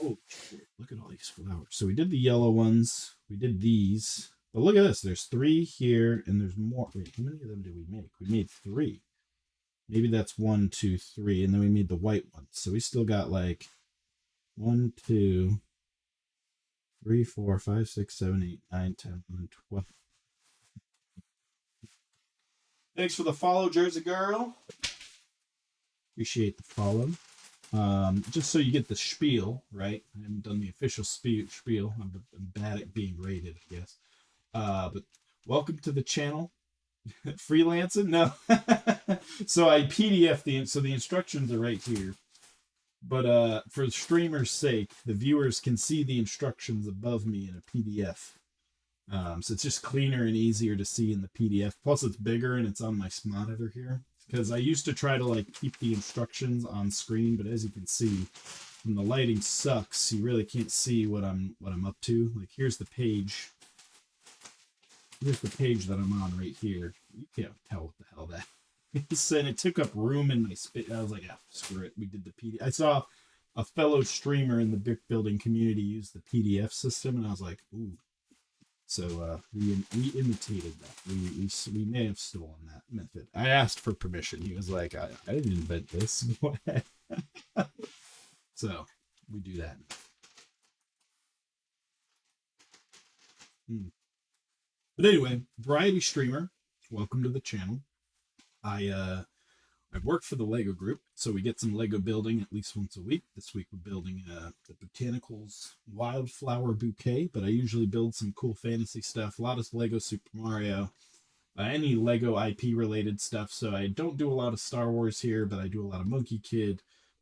Speaker 1: Oh shit! Look at all these flowers. So we did the yellow ones. We did these. But look at this. There's three here, and there's more. Wait, how many of them did we make? We made three. Maybe that's 1, 2, 3, and then we made the white ones. So we still got like 1, 2, 3, 4, 5, 6, 7, 8, 9, 10, 11, 12. Thanks for the follow, Jersey Girl. Appreciate the follow. Just so you get the spiel, right? I haven't done the official spiel. I'm bad at being rated, I guess. But welcome to the channel. Freelancing? No. So I PDF the instructions are right here. But for the streamer's sake, the viewers can see the instructions above me in a PDF. So it's just cleaner and easier to see in the PDF. Plus it's bigger and it's on my monitor here. Because I used to try to like keep the instructions on screen, but as you can see, when the lighting sucks, you really can't see what I'm up to. Like here's the page. Here's the page that I'm on right here. You can't tell what the hell that is. And it took up room in my space. I was like, ah, screw it. We did the PDF. I saw a fellow streamer in the brick building community use the PDF system, and I was like, ooh. So we imitated that. We may have stolen that method. I asked for permission. He was like, I didn't invent this. So we do that. But anyway, variety streamer. Welcome to the channel. I've worked for the Lego group, so we get some Lego building at least once a week. This week we're building the Botanicals Wildflower Bouquet, but I usually build some cool fantasy stuff. A lot of Lego Super Mario, any Lego IP related stuff. So I don't do a lot of Star Wars here, but I do a lot of Monkey Kid.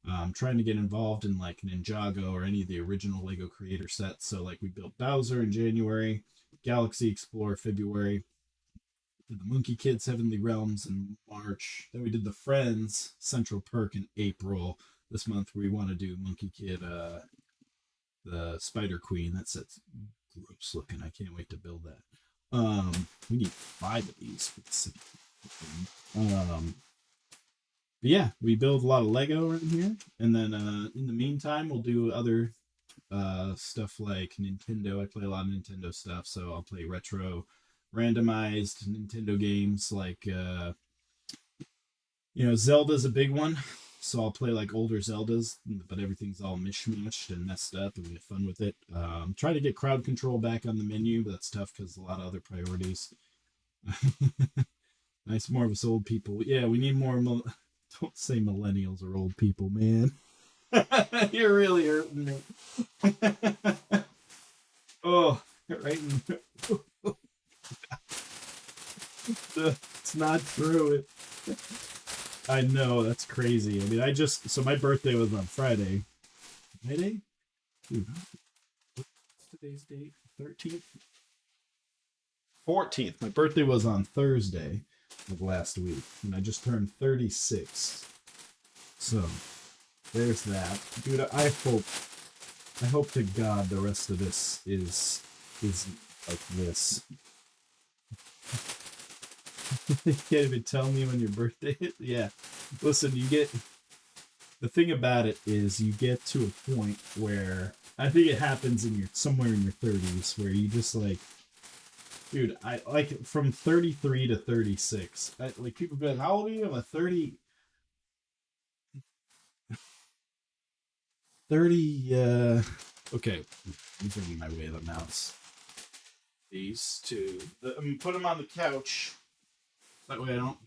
Speaker 1: I'm trying to get involved in like Ninjago or any of the original Lego creator sets. So like we built Bowser in January, Galaxy Explorer February, did the Monkey Kids Heavenly Realms in March. Then we did the Friends Central Perk in April. This month we want to do Monkey Kid, the Spider Queen. That set's gross looking. I can't wait to build that. We need 5 of these for the city. But yeah, we build a lot of Lego around here, and then in the meantime, we'll do other stuff like Nintendo. I play a lot of Nintendo stuff, so I'll play retro, randomized Nintendo games like Zelda's a big one. So I'll play like older Zeldas, but everything's all mishmashed and messed up, and we have fun with it. Try to get crowd control back on the menu, but that's tough because a lot of other priorities. Nice, more of us old people. Yeah, we need more. Don't say millennials or old people, man. You're really hurting me. Oh, right. It's not true. I know, that's crazy. I mean, so my birthday was on Friday. Friday? Dude, what's today's date? 13th? 14th. My birthday was on Thursday of last week, and I just turned 36. So, there's that. Dude, I hope to God the rest of this is like this. You can't even tell me when your birthday is. Yeah. Listen, the thing about it is you get to a point where I think it happens somewhere in your 30s where you just like, dude, I like from 33 to 36. Like people be like, how old are you? I'm a 30. Okay. I'm bringing my way the mouse. These two. I'm put them on the couch. That way I don't.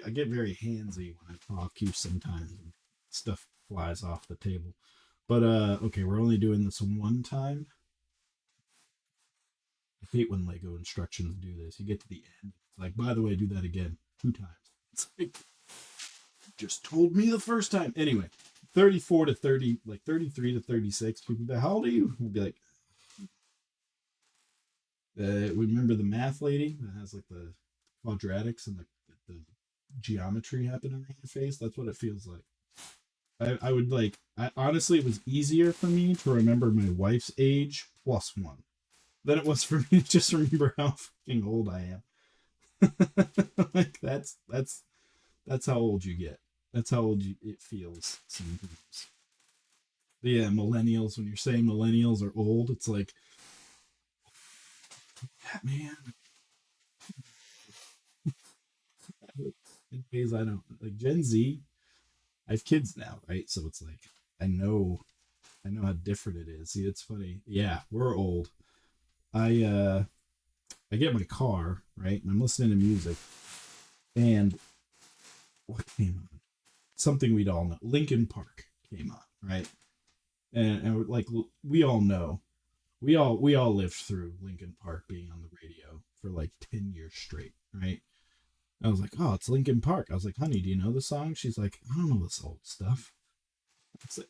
Speaker 1: I get very handsy when I talk to you sometimes. And stuff flies off the table. But okay, we're only doing this one time. I hate when Lego instructions do this. You get to the end. It's like, by the way, do that again 2 times. It's like, just told me the first time. Anyway, 34 to 30, like 33 to 36. People be like, how old are you? I'll be like, remember the math lady that has like the quadratics and the geometry happening on your face? That's what it feels like. I would like, honestly, it was easier for me to remember my wife's age plus 1 than it was for me to just remember how fucking old I am. Like that's how old you get. That's how old it feels sometimes. But yeah, millennials. When you're saying millennials are old, it's like, yeah, man. In ways I don't like Gen Z. I have kids now, right? So it's like I know how different it is. See, it's funny. Yeah, we're old. I get my car, right? And I'm listening to music. And what came on? Something we'd all know. Linkin Park came on, right? And like we all know. We all lived through Linkin Park being on the radio for like 10 years straight, right? I was like, oh, it's Linkin Park. I was like, honey, do you know the song? She's like, I don't know this old stuff. It's like,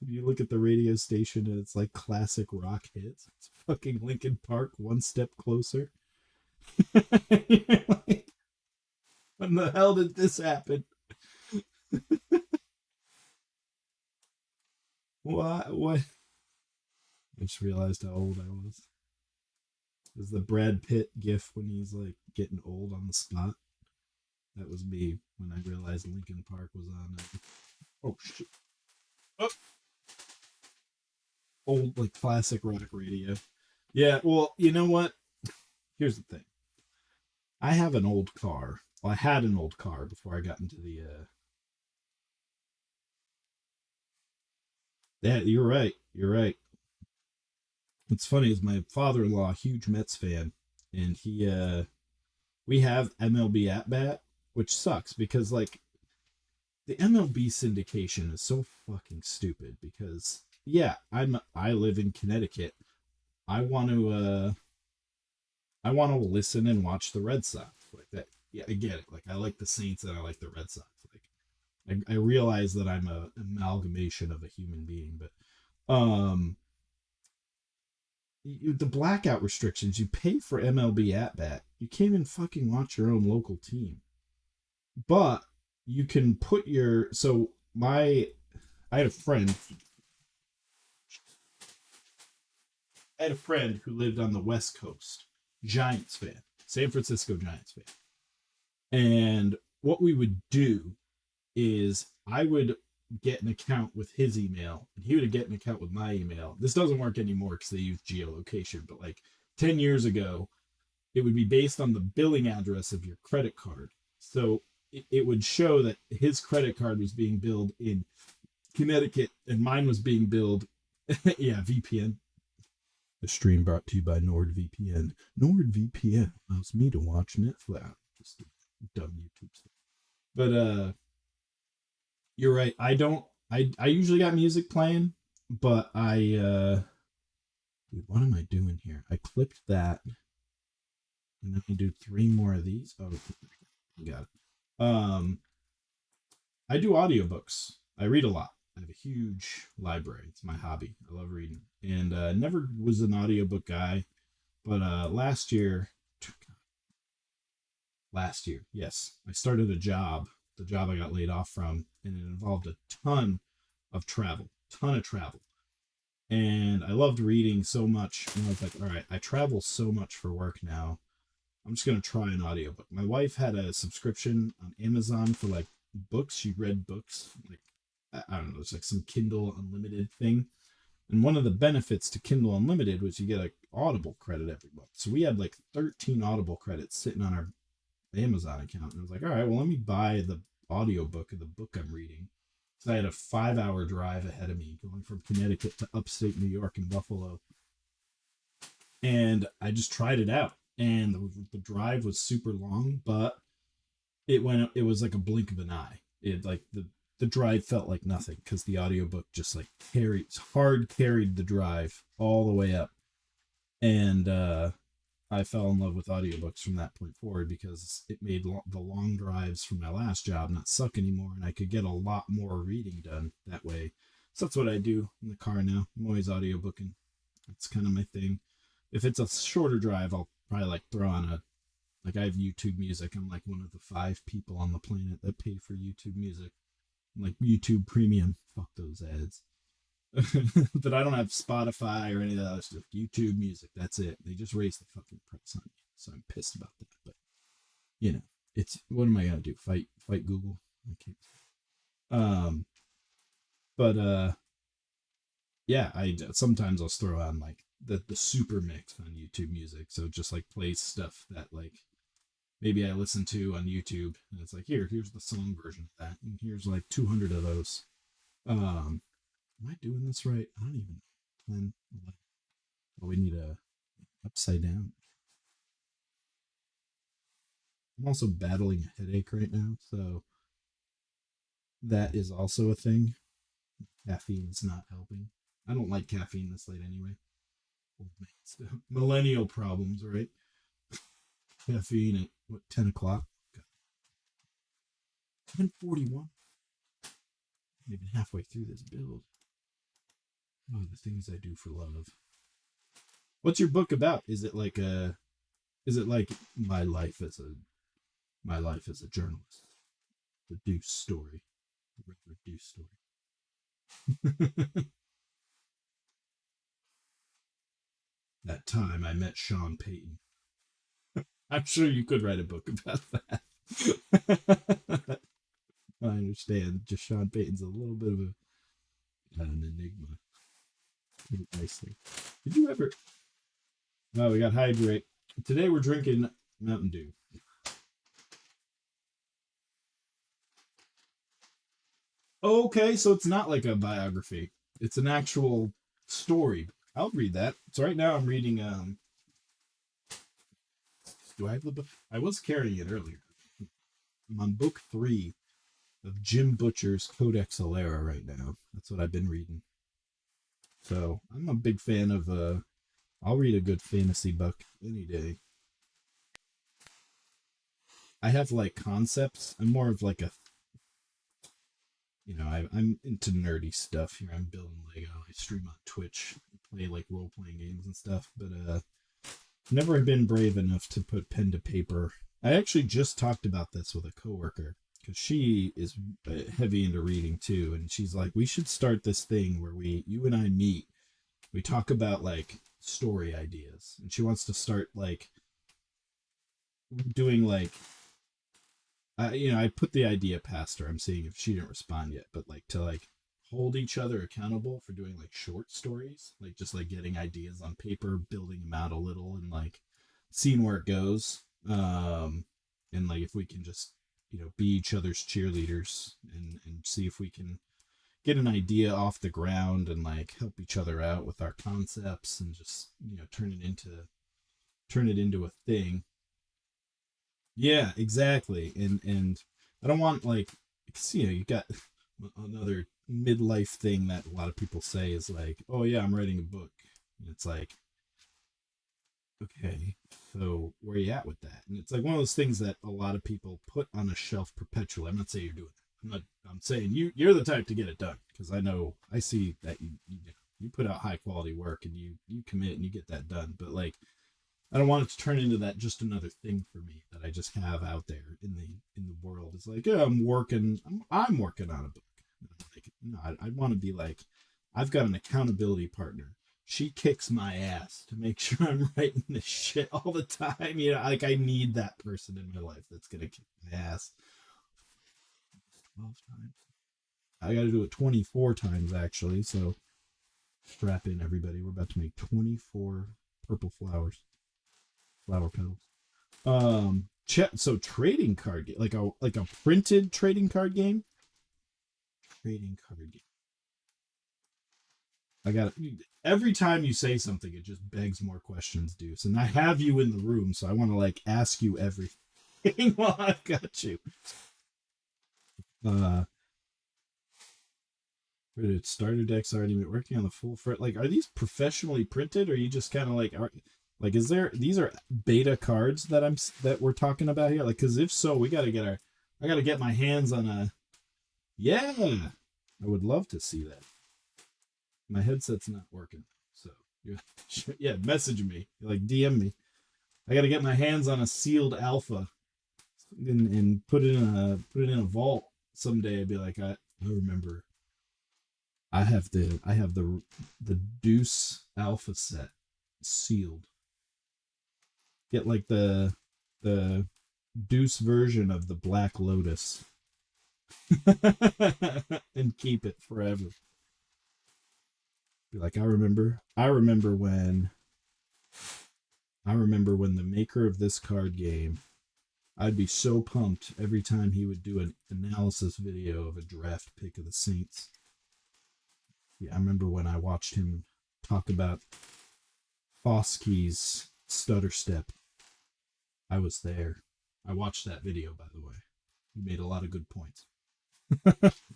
Speaker 1: you look at the radio station and it's like classic rock hits. It's fucking Linkin Park, One Step Closer. Like, when the hell did this happen? What? I just realized how old I was. Is the Brad Pitt gif when he's like getting old on the spot? That was me when I realized Linkin Park was on. Oh shit! Oh. Old like classic rock radio. Yeah, well, you know what? Here's the thing. I have an old car. Well, I had an old car before I got into the. Yeah, you're right. You're right. What's funny is my father-in-law, huge Mets fan, and we have MLB at bat, which sucks because like the MLB syndication is so fucking stupid because yeah, I live in Connecticut. I want to listen and watch the Red Sox like that. Yeah, I get it. Like I like the Saints and I like the Red Sox. Like I realize that I'm a amalgamation of a human being, but the blackout restrictions, you pay for MLB at bat. You can't even fucking watch your own local team. But you can put your I had a friend. I had a friend who lived on the West Coast, Giants fan, San Francisco Giants fan. And what we would do is I would get an account with his email and he would get an account with my email. This doesn't work anymore because they use geolocation, but like 10 years ago, it would be based on the billing address of your credit card. So it would show that his credit card was being billed in Connecticut and mine was being billed, yeah, VPN. The stream brought to you by NordVPN. NordVPN allows me to watch Netflix. Just dumb YouTube stuff. But you're right. I usually got music playing, but dude, what am I doing here? I clipped that and then I do 3 more of these. Oh, got it. I do audiobooks. I read a lot. I have a huge library. It's my hobby. I love reading. And never was an audiobook guy, but last year, yes, I started a job, the job I got laid off from, and it involved a ton of travel. And I loved reading so much. And I was like, all right, I travel so much for work now. I'm just going to try an audiobook. My wife had a subscription on Amazon for like books. She read books. Like, I don't know, it's like some Kindle Unlimited thing. And one of the benefits to Kindle Unlimited was you get an Audible credit every month. So we had like 13 Audible credits sitting on our Amazon account. And I was like, all right, well, let me buy the audiobook of the book I'm reading. So I had a 5-hour drive ahead of me going from Connecticut to upstate New York and Buffalo. And I just tried it out. And the drive was super long, but it was like a blink of an eye. It like the drive felt like nothing because the audiobook just like carried the drive all the way up. And I fell in love with audiobooks from that point forward because it made the long drives from my last job not suck anymore, and I could get a lot more reading done that way. So that's what I do in the car now. I'm always audiobooking. It's kind of my thing. If it's a shorter drive, I'll probably like throw on like I have YouTube Music. I'm like one of the 5 people on the planet that pay for YouTube Music. I'm like YouTube Premium. Fuck those ads. But I don't have Spotify or any of that other stuff. YouTube Music, that's it. They just raised the fucking price on me, so I'm pissed about that. But you know, it's what am I gonna do? Fight Google? I can't. Um, but yeah, I sometimes I'll throw on like the super mix on YouTube Music, so it just like plays stuff that like maybe I listen to on YouTube, and it's like here's the song version of that, and here's like 200 of those. Am I doing this right? I don't even plan. Oh, we need a upside down. I'm also battling a headache right now, so that is also a thing. Caffeine's not helping. I don't like caffeine this late anyway. Old man stuff. Millennial problems, right? Caffeine at what 10 o'clock? 10:41. Maybe halfway through this build. Oh, the things I do for love. What's your book about? Is it like my life as a journalist? The Deuce story. The Redwood Deuce story. That time I met Sean Payton. I'm sure you could write a book about that. I understand. Just Sean Payton's a little bit of an enigma. Nicely. Did you ever? Oh, we got hydrate. Today we're drinking Mountain Dew. Okay, so it's not like a biography. It's an actual story. I'll read that. So right now I'm reading do I have the book? I was carrying it earlier. I'm on book 3 of Jim Butcher's Codex Alera right now. That's what I've been reading. So I'm a big fan of I'll read a good fantasy book any day. I have like concepts. I'm more of like a I'm into nerdy stuff here. I'm building Lego. I stream on Twitch, play like role playing games and stuff, but never have been brave enough to put pen to paper. I actually just talked about this with a coworker because she is heavy into reading too, and she's like, we should start this thing where you and I meet. We talk about like story ideas, and she wants to start like doing like I put the idea past her. I'm seeing if she didn't respond yet, but like to like hold each other accountable for doing like short stories, like just like getting ideas on paper, building them out a little, and like seeing where it goes. And like if we can just be each other's cheerleaders and see if we can get an idea off the ground and like help each other out with our concepts and just turn it into a thing. Yeah, exactly. And I don't want like you got another midlife thing that a lot of people say is like, "Oh yeah, I'm writing a book." And it's like, "Okay, so where are you at with that?" And it's like one of those things that a lot of people put on a shelf perpetually. I'm not saying you're doing that. I'm saying you're the type to get it done because I see that you put out high quality work and you commit and you get that done. But like I don't want it to turn into that just another thing for me that I just have out there in the world. It's like, yeah, I'm working on a book. Like, no, I want to be like, I've got an accountability partner. She kicks my ass to make sure I'm writing this shit all the time. Like I need that person in my life that's gonna kick my ass 12 times. I got to do it 24 times actually. So strap in, everybody. We're about to make 24 purple flower petals. So trading card game, like a printed trading card game. Trading card game. I got every time you say something, it just begs more questions, Deuce. And I have you in the room, so I want to like ask you everything while I've got you. Uh, starter decks already been working on the full front. Like, are these professionally printed, or are you just kind of like, is there these are beta cards that we're talking about here? Like, because if so, I gotta get my hands on a. Yeah, I would love to see that. My headset's not working, so yeah, message me, like DM me. I got to get my hands on a sealed alpha and put it in a vault someday. I'd be like, I remember. I have the Deuce alpha set sealed. Get like the Deuce version of the Black Lotus and keep it forever. Be like, I remember when the maker of this card game, I'd be so pumped every time he would do an analysis video of a draft pick of the Saints. Yeah, I remember when I watched him talk about Foskey's stutter step. I was there. I watched that video, by the way. He made a lot of good points.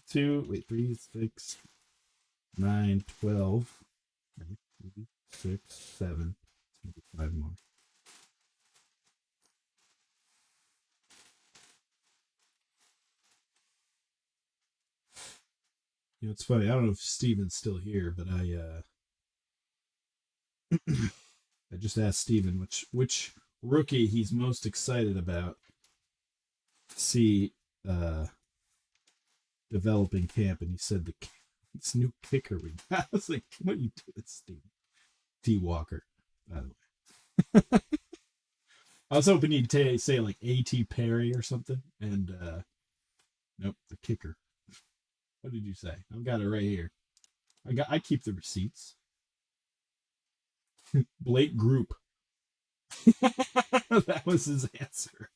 Speaker 1: 3, 6, 9, 12, 6, 7, 5 more. It's funny. I don't know if Steven's still here, but I just asked Steven which rookie he's most excited about to see developing camp, and he said this new kicker we got. I was like, what are you doing, Steven? T. Walker, by the way. I was hoping he'd say like A.T. Perry or something, and nope, the kicker. What did you say? I've got it right here. I keep the receipts. Blake Group. That was his answer.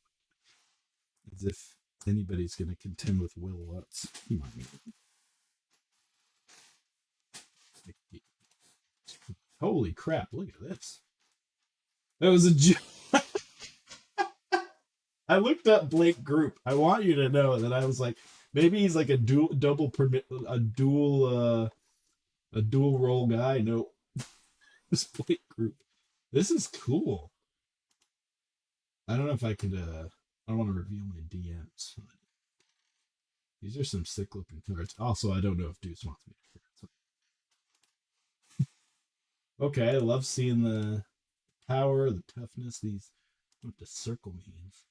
Speaker 1: As if anybody's going to contend with Will Lutz. Come on, man. Holy crap! Look at this. That was I looked up Blake Group. I want you to know that I was like, maybe he's like a double permit, a dual role guy. No, this Blake Group. This is cool. I don't know if I could. I don't want to reveal my DMs. These are some sick looking cards. Also, I don't know if Deuce wants me to share it. Okay, I love seeing the power, the toughness. These, what the circle means.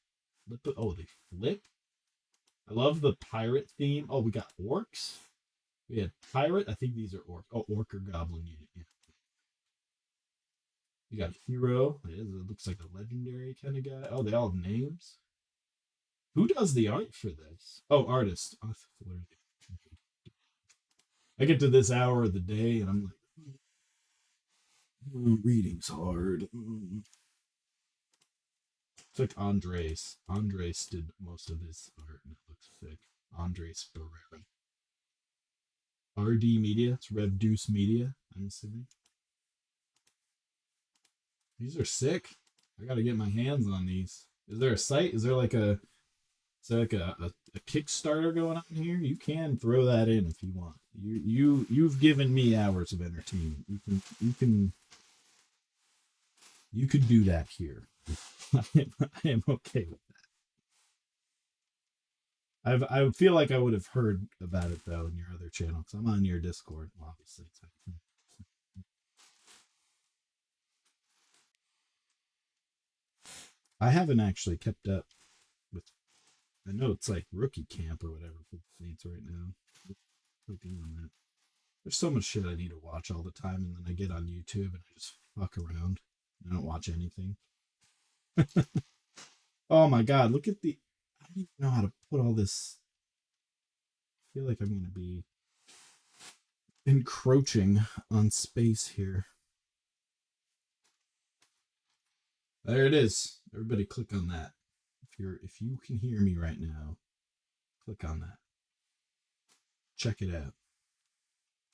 Speaker 1: Flip it. Oh, they flip. I love the pirate theme. Oh, we got orcs. We had pirate. I think these are orc. Oh, orc or goblin unit. Yeah. You got hero. It looks like a legendary kind of guy. Oh, they all have names. Who does the art for this? Oh, artist. I get to this hour of the day and I'm like, reading's hard. It's like Andres. Andres did most of this art and it looks sick. Andres Barrera. RD Media. It's Rev Deuce Media, I'm assuming. These are sick. I gotta get my hands on these. Is there a site? Is there like a Kickstarter going on here? You can throw that in if you want. You've given me hours of entertainment. You could do that here. I am okay with that. I feel like I would have heard about it though in your other channel because I'm on your Discord, obviously. I haven't actually kept up with. I know it's like rookie camp or whatever for the Saints right now. Clicking on that. There's so much shit I need to watch all the time, and then I get on YouTube and I just fuck around. I don't watch anything. Oh my god, look at the. I don't even know how to put all this. I feel like I'm gonna be encroaching on space here. There it is. Everybody click on that. If you can hear me right now, click on that. Check it out.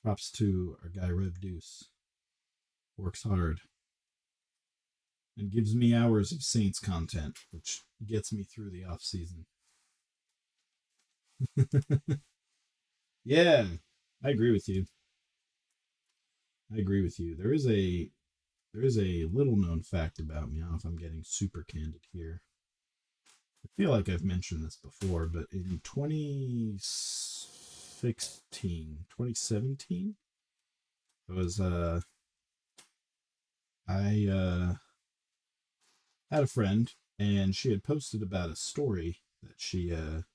Speaker 1: Props to our guy Rev Deuce. Works hard. And gives me hours of Saints content, which gets me through the off season. Yeah, I agree with you. I agree with you. There is a little known fact about me. I don't know if I'm getting super candid here. I feel like I've mentioned this before, but in 2017, I had a friend and she had posted about a story that she a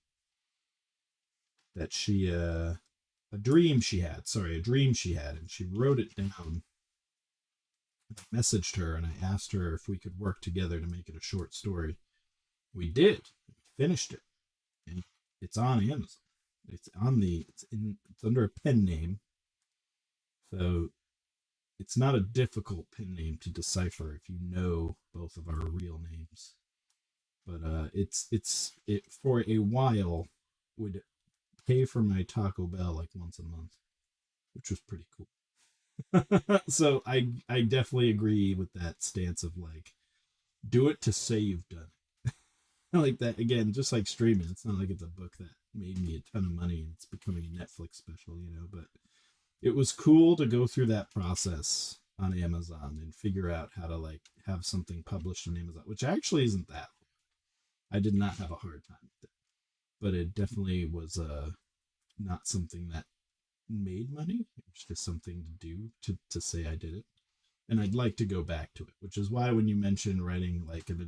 Speaker 1: dream she had, sorry, a dream she had, and she wrote it down. I messaged her and I asked her if we could work together to make it a short story. We did. We finished it. And it's on Amazon. It's under a pen name. So it's not a difficult pen name to decipher if you know both of our real names. But it for a while would pay for my Taco Bell like once a month, which was pretty cool. So I definitely agree with that stance of like do it to say you've done it. Like that again, just like streaming. It's not like it's a book that made me a ton of money and it's becoming a Netflix special, but it was cool to go through that process on Amazon and figure out how to like have something published on Amazon, which actually isn't that hard. I did not have a hard time with it, but it definitely was not something that made money. It was just something to do to say I did it. And I'd like to go back to it, which is why when you mentioned writing like an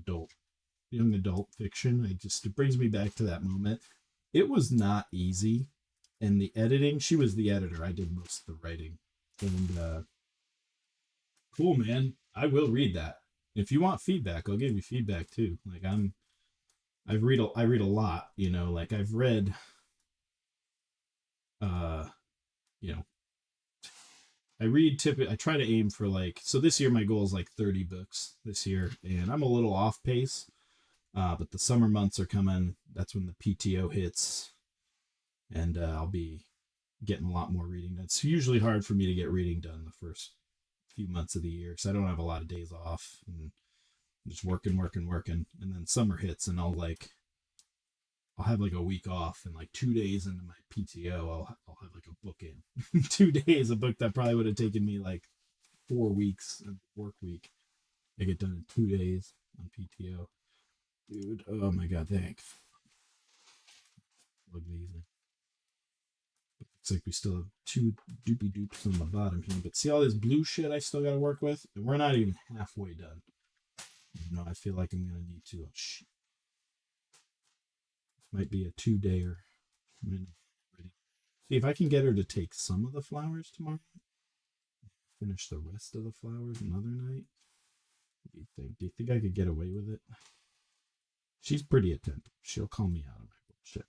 Speaker 1: young adult fiction, it brings me back to that moment. It was not easy. And the editing, she was the editor. I did most of the writing. And cool, man. I will read that. If you want feedback, I'll give you feedback too. Like I read a lot, like I've read uh you know, I try to aim for like, so this year my goal is like 30 books this year, and I'm a little off pace. But the summer months are coming. That's when the PTO hits, and I'll be getting a lot more reading done. It's usually hard for me to get reading done the first few months of the year because I don't have a lot of days off and I'm just working, working, working. And then summer hits, and I'll have like a week off, and like 2 days into my PTO, I'll have like a book in 2 days, a book that probably would have taken me like 4 weeks of work week. I get done in 2 days on PTO. Dude, oh my god, thanks. Plug these in. looks like we still have 2 doopy doops on the bottom here. But see all this blue shit I still got to work with? And we're not even halfway done. You know, I feel like I'm going to need to. Oh, shit. This might be a 2-dayer. See if I can get her to take some of the flowers tomorrow. Finish the rest of the flowers another night. What do you think? Do you think I could get away with it? She's pretty attentive. She'll call me out of my bullshit.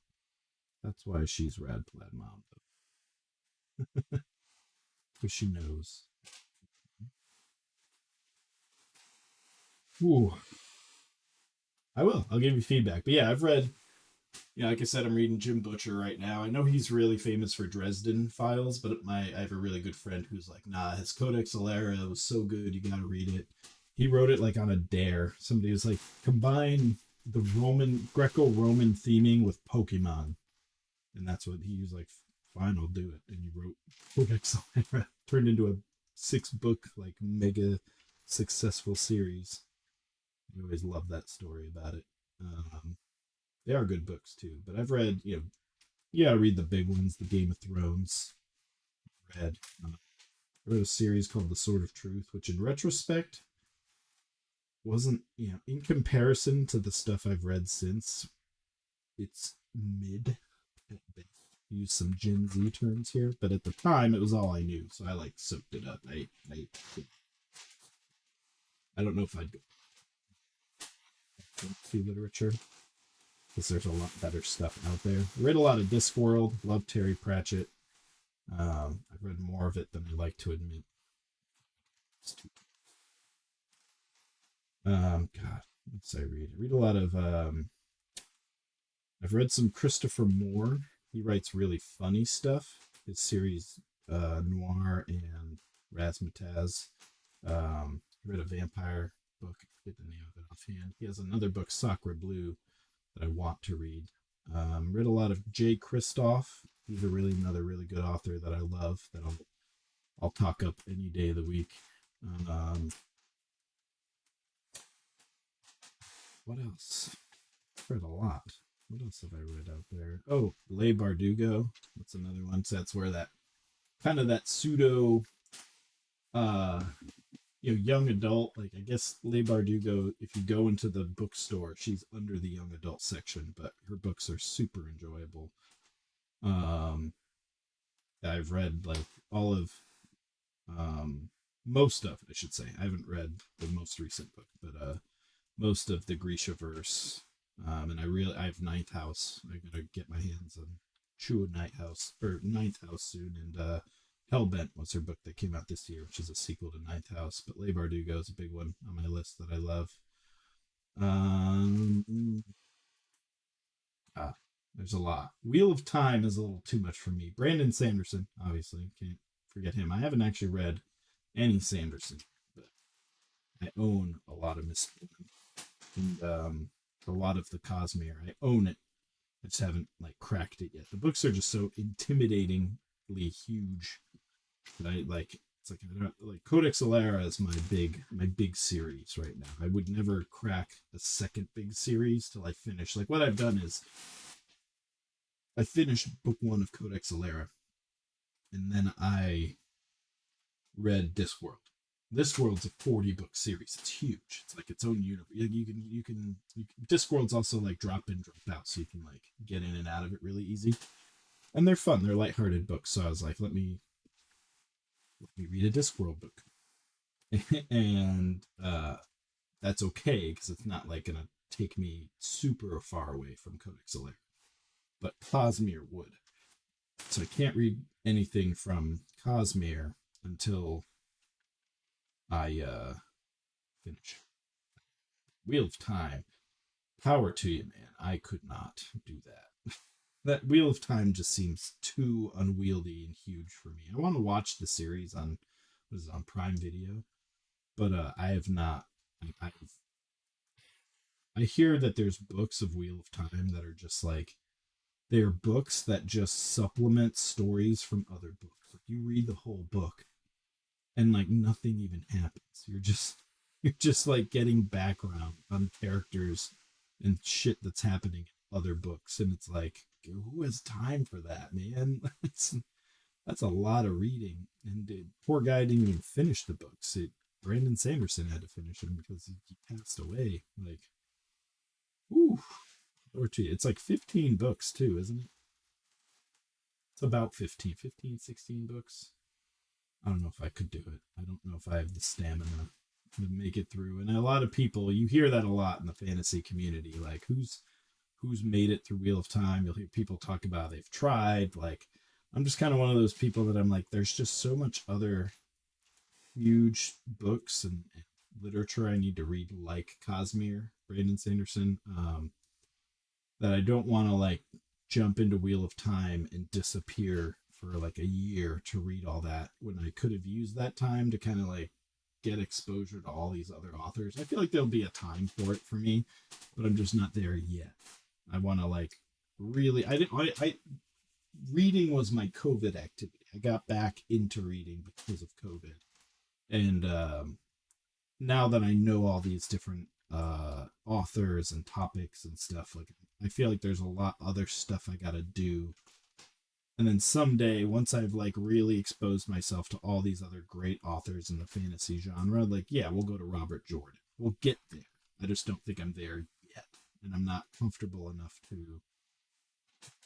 Speaker 1: That's why she's Rad Plaid Mom, though. Because she knows. Ooh. I will. I'll give you feedback. But yeah, I've read, like I said, I'm reading Jim Butcher right now. I know he's really famous for Dresden Files, but I have a really good friend who's like, nah, his Codex Alera was so good, you gotta read it. He wrote it like on a dare. Somebody was like, combine the Greco-Roman theming with Pokemon. And that's what he was like, fine, I'll do it. And he wrote Codex Alera, turned into a 6-book, like, mega successful series. I always love that story about it. They are good books too, but I've read, you gotta read the big ones, the Game of Thrones. I read a series called The Sword of Truth, which in retrospect wasn't, in comparison to the stuff I've read since, it's mid at best. Use some Gen Z terms here, but at the time it was all I knew, so I like soaked it up. I don't know if I'd go fantasy literature, because there's a lot better stuff out there. I read a lot of Discworld, love Terry Pratchett. I've read more of it than I like to admit. God, what did I read? I read a lot of, I've read some Christopher Moore. He writes really funny stuff. His series, Noir and Razzmatazz. I read a vampire book. I forget the name of it offhand. He has another book, Sacre Bleu, that I want to read. Read a lot of Jay Kristoff. He's another really good author that I love, that I'll talk up any day of the week. What else? I've read a lot. What else have I read out there? Oh, Le Bardugo. That's another one. So that's where that kind of that pseudo young adult, like, I guess Le Bardugo, if you go into the bookstore, she's under the young adult section, but her books are super enjoyable. I've read like all of most of, I should say. I haven't read the most recent book, but most of the Grishaverse. And I have Ninth House. I'm gonna get my hands on Chew Ninth House soon, and Hellbent was her book that came out this year, which is a sequel to Ninth House. But Le Bardugo is a big one on my list that I love. There's a lot. Wheel of Time is a little too much for me. Brandon Sanderson, obviously, can't forget him. I haven't actually read any Sanderson, but I own a lot of Mistborn and a lot of the Cosmere. I own it. I just haven't like cracked it yet. The books are just so intimidatingly huge that I like. It's like, I don't, like, Codex Alera is my big series right now. I would never crack a second big series till I finish. Like, what I've done is I finished book 1 of Codex Alera, and then I read Discworld. Discworld's a 40-book series. It's huge. It's like its own universe. You can Discworld's also like drop in, drop out, so you can like get in and out of it really easy. And they're fun. They're lighthearted books. So I was like, let me read a Discworld book. And that's okay, because it's not like gonna take me super far away from Codex Alera. But Cosmere would. So I can't read anything from Cosmere until I finish. Wheel of Time. Power to you, man. I could not do that. That Wheel of Time just seems too unwieldy and huge for me. I want to watch the series on Prime Video, but I have not. I hear that there's books of Wheel of Time that are just like, they're books that just supplement stories from other books. Like, you read the whole book and like nothing even happens. You're just like getting background on characters and shit that's happening in other books, and it's like, who has time for that, man? That's a lot of reading. And poor guy didn't even finish the books. Brandon Sanderson had to finish them because he passed away. Like, ooh, or two. It's like 15 books too, isn't it? It's about 15, 16 books. I don't know if I could do it. I don't know if I have the stamina to make it through. And a lot of people, you hear that a lot in the fantasy community, like who's made it through Wheel of Time. You'll hear people talk about they've tried. Like, I'm just kind of one of those people that I'm like, there's just so much other huge books and literature I need to read, like Cosmere, Brandon Sanderson, that I don't want to like jump into Wheel of Time and disappear for like a year to read all that when I could have used that time to kind of like get exposure to all these other authors. I feel like there'll be a time for it for me, but I'm just not there yet. I want to like really. I didn't. I reading was my COVID activity. I got back into reading because of COVID, and now that I know all these different authors and topics and stuff, like I feel like there's a lot other stuff I gotta do. And then someday, once I've like really exposed myself to all these other great authors in the fantasy genre, like yeah, we'll go to Robert Jordan. We'll get there. I just don't think I'm there yet, and I'm not comfortable enough to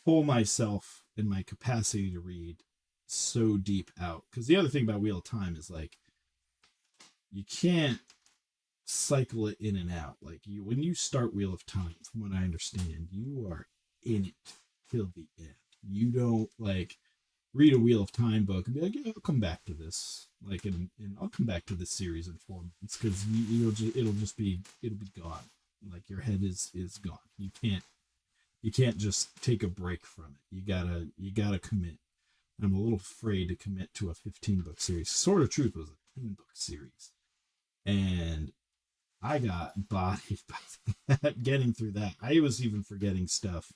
Speaker 1: pull myself in my capacity to read so deep out. Because the other thing about Wheel of Time is like you can't cycle it in and out. Like you, when you start Wheel of Time, from what I understand, you are in it till the end. You don't like read a Wheel of Time book and be like, yeah, I'll come back to this. Like, and I'll come back to this series in 4 months because it'll be gone. Like your head is gone. You can't just take a break from it. You gotta commit. I'm a little afraid to commit to a 15 book series. Sword of Truth was a 10 book series, and I got bodied by that, getting through that. I was even forgetting stuff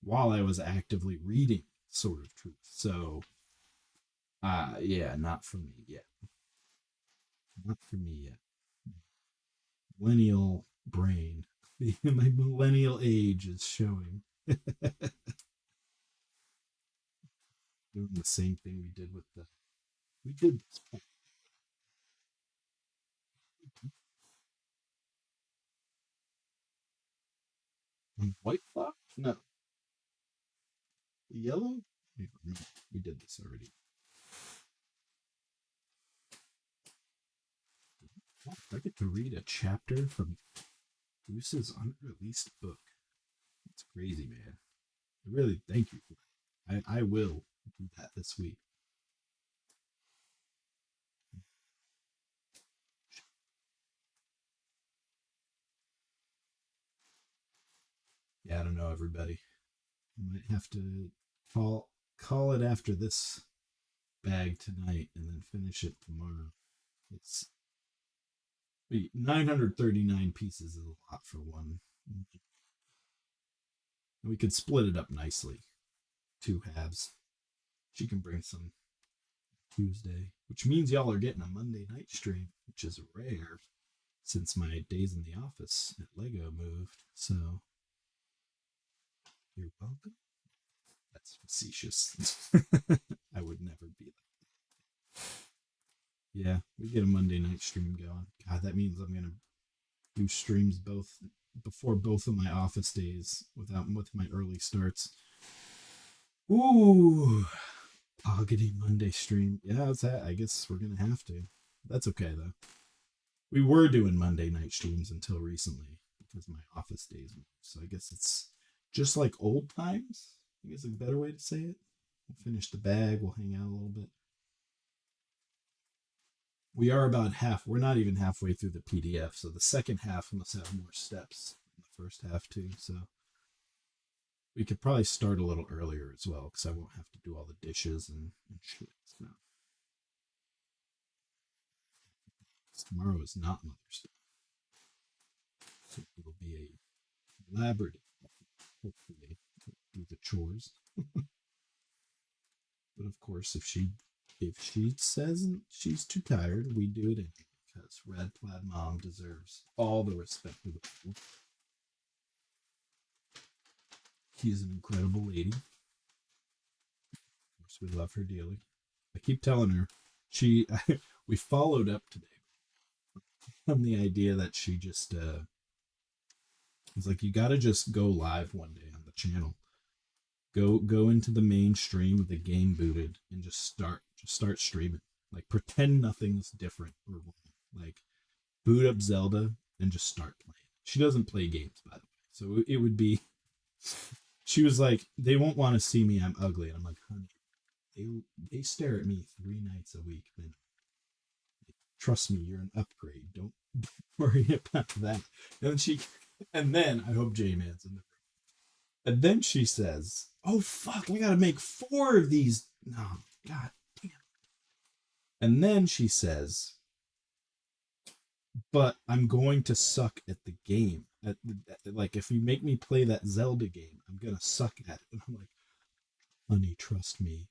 Speaker 1: while I was actively reading Sword of Truth. So, yeah, not for me yet. Not for me yet. Millennial brain. My millennial age is showing. Doing the same thing we did with the. We did white flower? No. Yellow? We did this already. I get to read a chapter from Goose's unreleased book. It's crazy, man. I really thank you for that. I will do that this week. Yeah, I don't know, everybody. I might have to call it after this bag tonight and then finish it tomorrow. It's 939 pieces is a lot for one. We could split it up nicely, two halves. She can bring some Tuesday, which means y'all are getting a Monday night stream, which is rare since my days in the office at Lego moved. So you're welcome. That's facetious. I would never be like, yeah, we get a Monday night stream going. God, that means I'm gonna do streams both before both of my office days with my early starts. Ooh, poggity Monday stream. Yeah, it's that. I guess we're gonna have to. That's okay though. We were doing Monday night streams until recently because my office days moved. So I guess it's just like old times. I guess a better way to say it. We'll finish the bag. We'll hang out a little bit. We are about half. We're not even halfway through the PDF. So the second half must have more steps than the first half too. So we could probably start a little earlier as well because I won't have to do all the dishes and shit. So tomorrow is not Mother's Day. So it'll be a elaborate, hopefully, do the chores. But of course, if she says she's too tired, we do it anyway because Red Plaid Mom deserves all the respect of the world. She's an incredible lady. Of course, We love her dearly. I keep telling her we followed up today on the idea that she just it's like you got to just go live one day on the channel. Go into the main stream with the game booted and just start streaming. Like pretend nothing's different or wrong. Like boot up Zelda and just start playing. She doesn't play games, by the way. So it would be she was like, they won't want to see me, I'm ugly. And I'm like, honey, they stare at me 3 nights a week, man. Trust me, you're an upgrade. Don't worry about that. And then I hope J-Man's in the room. And then she says, "Oh fuck, we gotta make 4 of these." Oh god damn. And then she says, "But I'm going to suck at the game. Like if you make me play that Zelda game, I'm gonna suck at it." And I'm like, "Honey, trust me,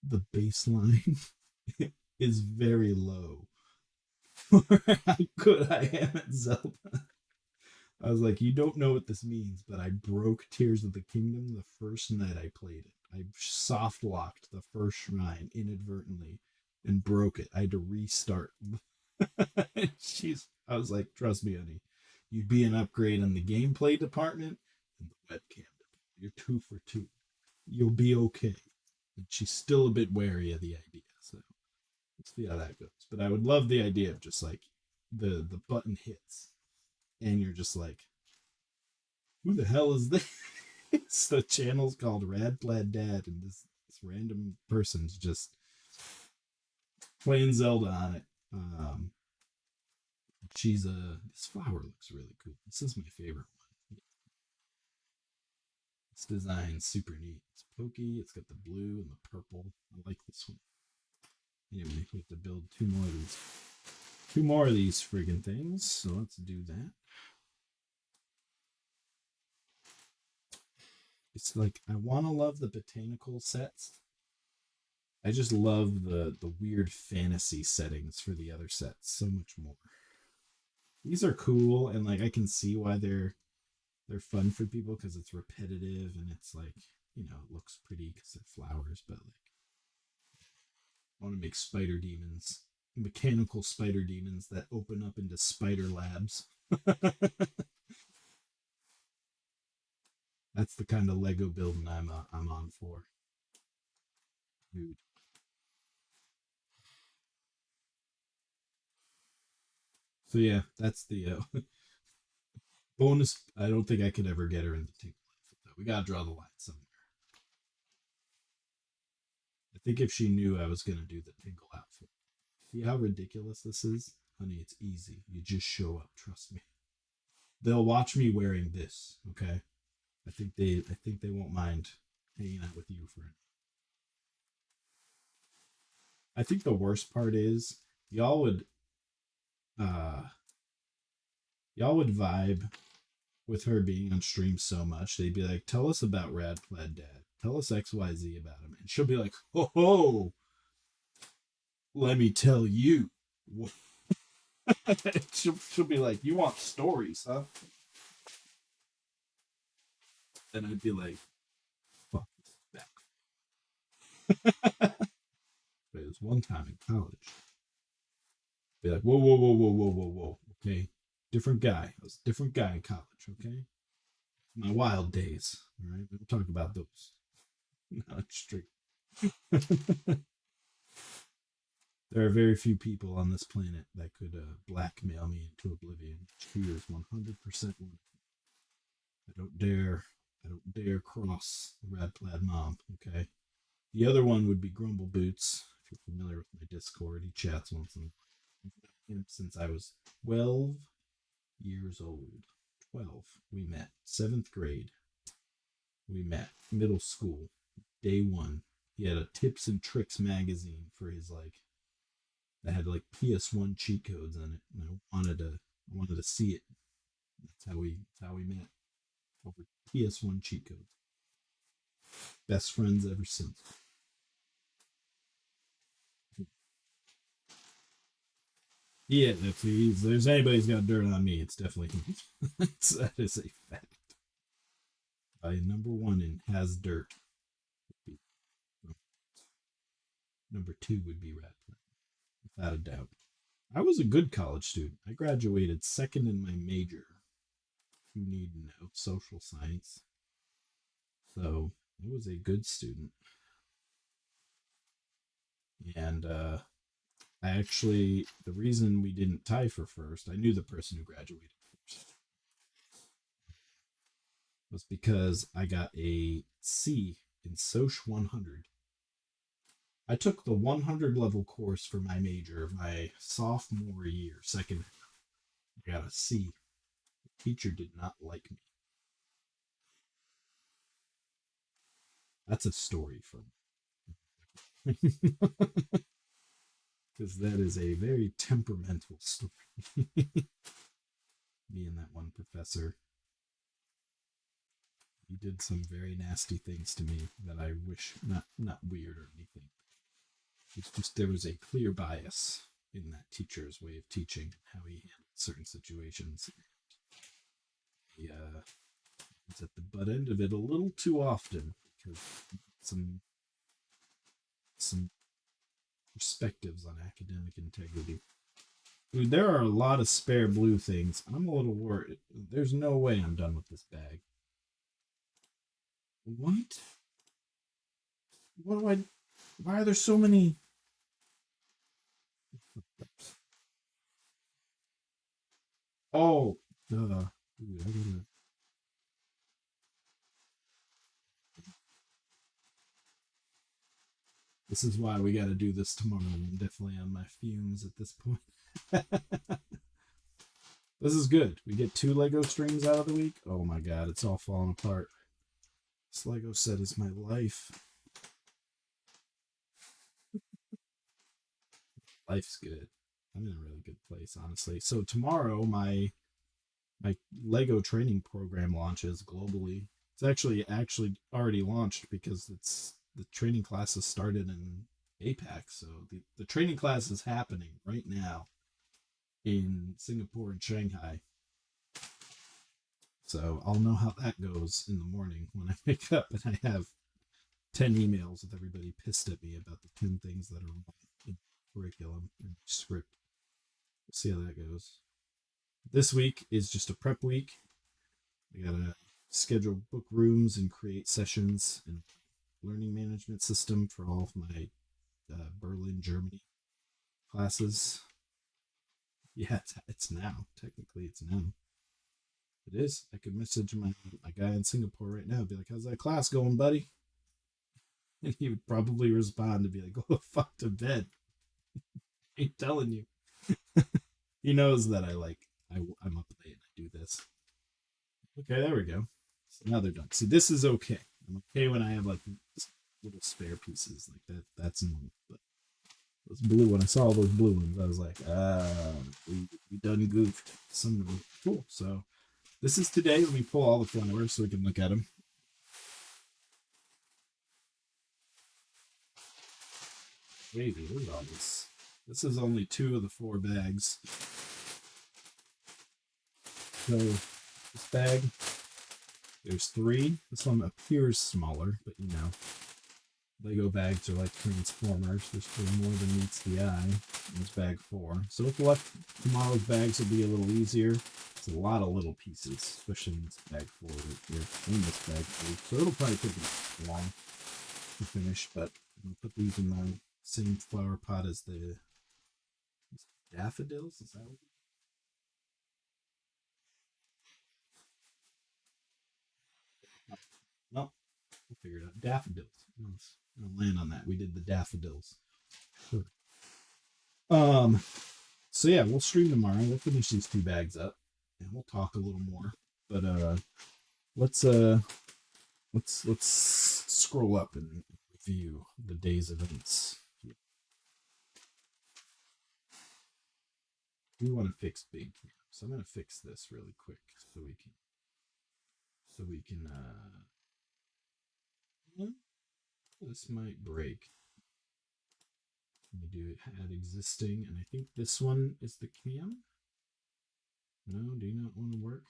Speaker 1: the baseline is very low for how good I am at Zelda." I was like, you don't know what this means, but I broke Tears of the Kingdom the first night I played it. I soft locked the first shrine inadvertently and broke it. I had to restart. I was like, trust me, honey, you'd be an upgrade in the gameplay department and the webcam department. You're 2 for 2. You'll be okay. And she's still a bit wary of the idea, so let's see how that goes. But I would love the idea of just like the button hits and you're just like, who the hell is this? The channel's called Rad Plaid Dad, and this random person's just playing Zelda on it. This flower looks really cool. This is my favorite one. This design's super neat. It's pokey, it's got the blue and the purple. I like this one. Anyway, we have to build 2 more of these. 2 more of these friggin' things, so let's do that. It's like I want to love the botanical sets. I just love the weird fantasy settings for the other sets so much more. These are cool, and like I can see why they're fun for people because it's repetitive and it's like, it looks pretty because they're flowers. But like, I want to make spider demons, mechanical spider demons that open up into spider labs. That's the kind of Lego building I'm on for. Dude. So yeah, that's the bonus. I don't think I could ever get her in the Tinkle outfit though. We gotta draw the line somewhere. I think if she knew I was gonna do the Tinkle outfit. See how ridiculous this is? Honey, it's easy. You just show up, trust me. They'll watch me wearing this, okay? I think they won't mind hanging out with you for it. I think the worst part is y'all would uh y'all would vibe with her being on stream so much. They'd be like, "Tell us about Rad Plaid Dad. Tell us XYZ about him." And she'll be like, "Oh, let me tell you." she'll be like, "You want stories, huh?" Then I'd be like, "Fuck this back." But it was one time in college. Be like, "Whoa, whoa, whoa, whoa, whoa, whoa, whoa." Okay, different guy. I was a different guy in college. Okay, my wild days. All right, we'll talk about those. Not straight. There are very few people on this planet that could blackmail me into oblivion. She is 100% one. I don't dare. I don't dare cross the Rad Plaid mom. Okay. The other one would be Grumble Boots. If you're familiar with my Discord, he chats once in him since I was 12 years old. 12. We met. 7th grade. We met. Middle school. Day 1. He had a Tips and Tricks magazine for his like that had like PS1 cheat codes on it, and I wanted to see it. That's how we met over PS1 cheat codes. Best friends ever since. Yeah, if there's anybody's got dirt on me, it's definitely him. That is a fact. By number 1 in has dirt. number two would be Radcliffe, without a doubt. I was a good college student. I graduated second in my major. You need to know social science. So I was a good student. And I actually, the reason we didn't tie for first, I knew the person who graduated first, was because I got a C in Soc 100. I took the 100 level course for my major my sophomore year, second. I got a C. The teacher did not like me. That's a story from because that is a very temperamental story. Me and that one professor, he did some very nasty things to me that I wish not weird or anything. It's just there was a clear bias in that teacher's way of teaching, how he handled certain situations. He was at the butt end of it a little too often because some some perspectives on academic integrity. Dude, there are a lot of spare blue things. I'm a little worried. There's no way I'm done with this bag. What? What do I? Why are there so many? Oh, duh. Dude, I gotta. This is why we got to do this tomorrow. I'm definitely on my fumes at this point. This is good. We get 2 Lego streams out of the week. Oh my god, it's all falling apart. This Lego set is my life. Life's good. I'm in a really good place, honestly. So tomorrow, my Lego training program launches globally. It's actually already launched because it's the training classes started in APAC. So the training class is happening right now in Singapore and Shanghai. So I'll know how that goes in the morning when I wake up and I have 10 emails with everybody pissed at me about the 10 things that are wrong in curriculum and script. We'll see how that goes. This week is just a prep week. I gotta schedule book rooms and create sessions and learning management system for all of my Berlin, Germany classes. Yeah, it's now. Technically, it's now. It is. I could message my guy in Singapore right now, be like, "How's that class going, buddy?" And he would probably respond to be like, "Go the fuck to bed." I'm telling you. He knows that I'm up late and I do this. Okay, there we go. So now they're done. See, this is okay. I'm okay when I have like little spare pieces like that. That's normal. But those blue, when I saw those blue ones, I was like, we done goofed. Some of them. Cool. So this is today. Let me pull all the flowers so we can look at them. Crazy. Look at all this. This is only 2 of the 4 bags. So this bag, there's 3. This one appears smaller, but you know, Lego bags are like Transformers. There's 3 more than meets the eye. There's bag 4. So with luck, tomorrow's bags will be a little easier. It's a lot of little pieces, especially in this bag 4 right here, in this bag 3. So it'll probably take me long to finish, but I'm gonna put these in my same flower pot as the daffodils. Is that what? No, we'll figure it out. Daffodils. I'll land on that. We did the daffodils. Sure. Um. So yeah, we'll stream tomorrow. We'll finish these 2 bags up, and we'll talk a little more. But let's let's scroll up and review the day's events. We want to fix big camp, so I'm gonna fix this really quick so we can this might break. Let me do add existing, and I think this one is the cam. No, do you not want to work?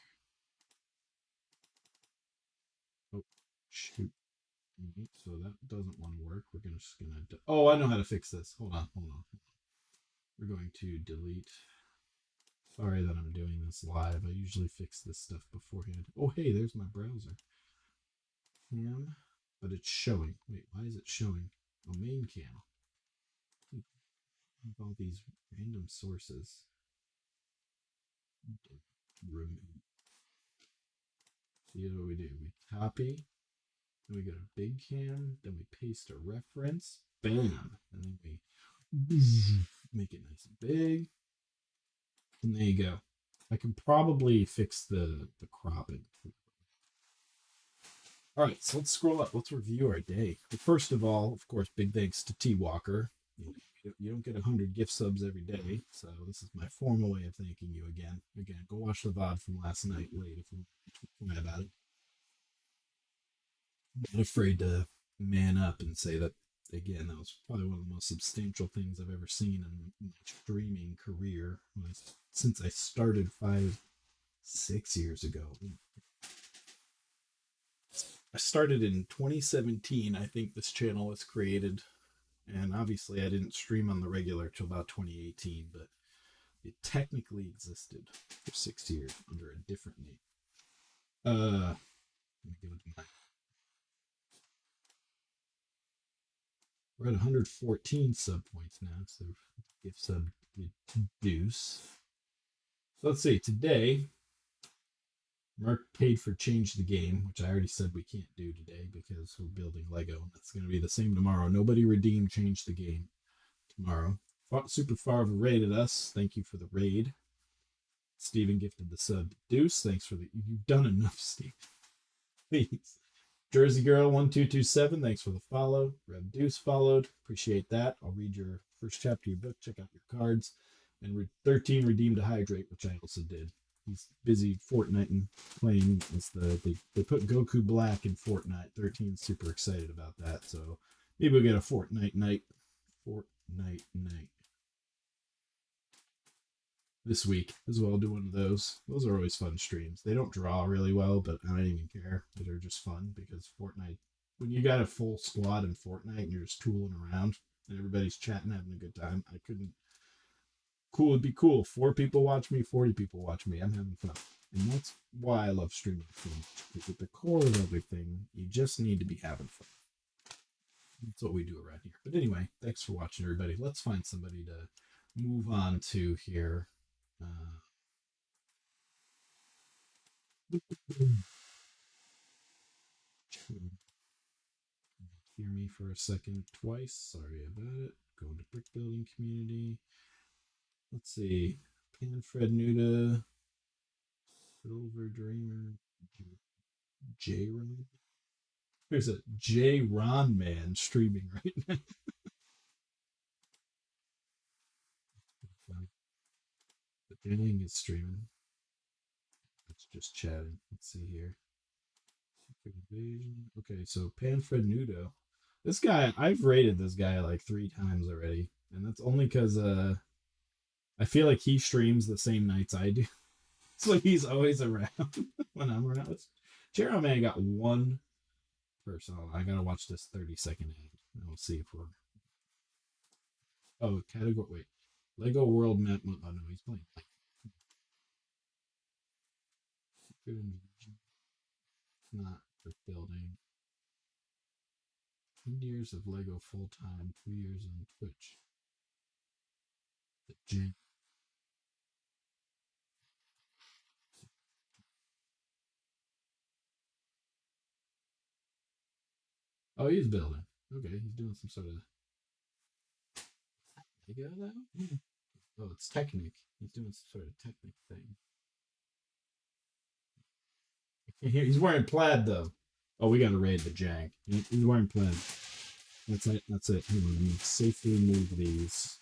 Speaker 1: Oh, shoot. So that doesn't want to work. We're just gonna. Oh, I know how to fix this. Hold on, hold on. We're going to delete. Sorry that I'm doing this live. I usually fix this stuff beforehand. Oh, hey, there's my browser. Cam, but it's showing. Wait, why is it showing? Oh, main cam. All these random sources. Remove. See what we do? We copy, then we go to big cam, then we paste a reference, bam, and then we make it nice and big, and there you go. I can probably fix the cropping. All right, so let's scroll up. Let's review our day. But first of all, of course, big thanks to T Walker. You don't get 100 gift subs every day, so this is my formal way of thanking you again. Again, go watch the VOD from last night late if you want about it. I'm not afraid to man up and say that again. That was probably one of the most substantial things I've ever seen in my streaming career since I started 6 years ago. I started in 2017. I think this channel was created, and obviously I didn't stream on the regular till about 2018, but it technically existed for 6 years under a different name. Let me go to my. We're at 114 sub points now, so gift sub reduce. So let's see. Today, Mark paid for change the game, which I already said we can't do today because we're building Lego. That's going to be the same tomorrow. Nobody redeemed change the game tomorrow. Super Farva raided us. Thank you for the raid. Steven gifted the sub. Deuce, thanks for the. You've done enough, Steve. Please. Jersey Girl 1227, thanks for the follow. Rev Deuce followed. Appreciate that. I'll read your first chapter of your book. Check out your cards. And 13 redeemed a hydrate, which I also did. He's busy Fortnite and playing as they put Goku Black in Fortnite. 13's super excited about that. So maybe we'll get a Fortnite night. Fortnite night. This week as well. Do one of those. Those are always fun streams. They don't draw really well, but I don't even care. They're just fun because Fortnite, when you got a full squad in Fortnite and you're just tooling around and everybody's chatting, having a good time, I couldn't. Cool would be cool. 4 people watch me, 40 people watch me. I'm having fun. And that's why I love streaming so much. Because at the core of everything, you just need to be having fun. That's what we do around here. But anyway, thanks for watching, everybody. Let's find somebody to move on to here. Hear me for a second twice. Sorry about it. Go to brick building community. Let's see. Panfred Nuda, Silver Dreamer, J Ron. There's a J Ron man streaming right now. The Dang is streaming. It's just chatting. Let's see here. Secret Invasion. Okay, so Panfred Nudo. This guy, I've rated this guy like 3 times already. And that's only because I feel like he streams the same nights I do. So he's always around when I'm around. Jero Man got 1 person. I gotta watch this 30-second ad. And we'll see if we're. Oh, category. Wait. Lego World Map. Oh, no, he's playing. Secret Invasion. It's not for building. 10 years of Lego full time, 2 years on Twitch. The J. Oh, he's building. Okay, he's doing some sort of. Lego though? Oh, it's Technic. He's doing some sort of Technic thing. I can't hear. He's wearing plaid though. Oh, we gotta raid the jank. He's wearing plaid. That's it. That's it. Hold on, let me safely move these.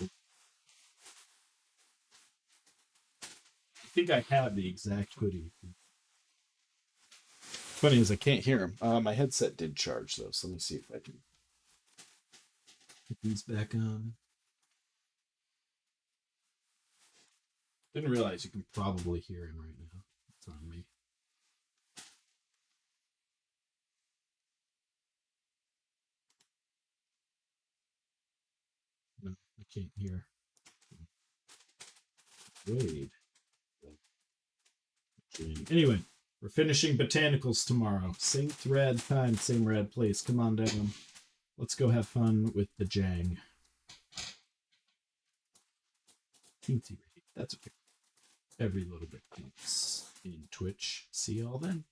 Speaker 1: I think I have the exact hoodie. Funny is I can't hear him. My headset did charge though, so let me see if I can put these back on. Didn't realize you can probably hear him right now. It's on me. can't hear. Wade. Anyway, we're finishing botanicals tomorrow. Same rad time, same rad place. Come on down. Let's go have fun with the Jang. Teensy. That's okay. Every little bit counts in Twitch. See y'all then.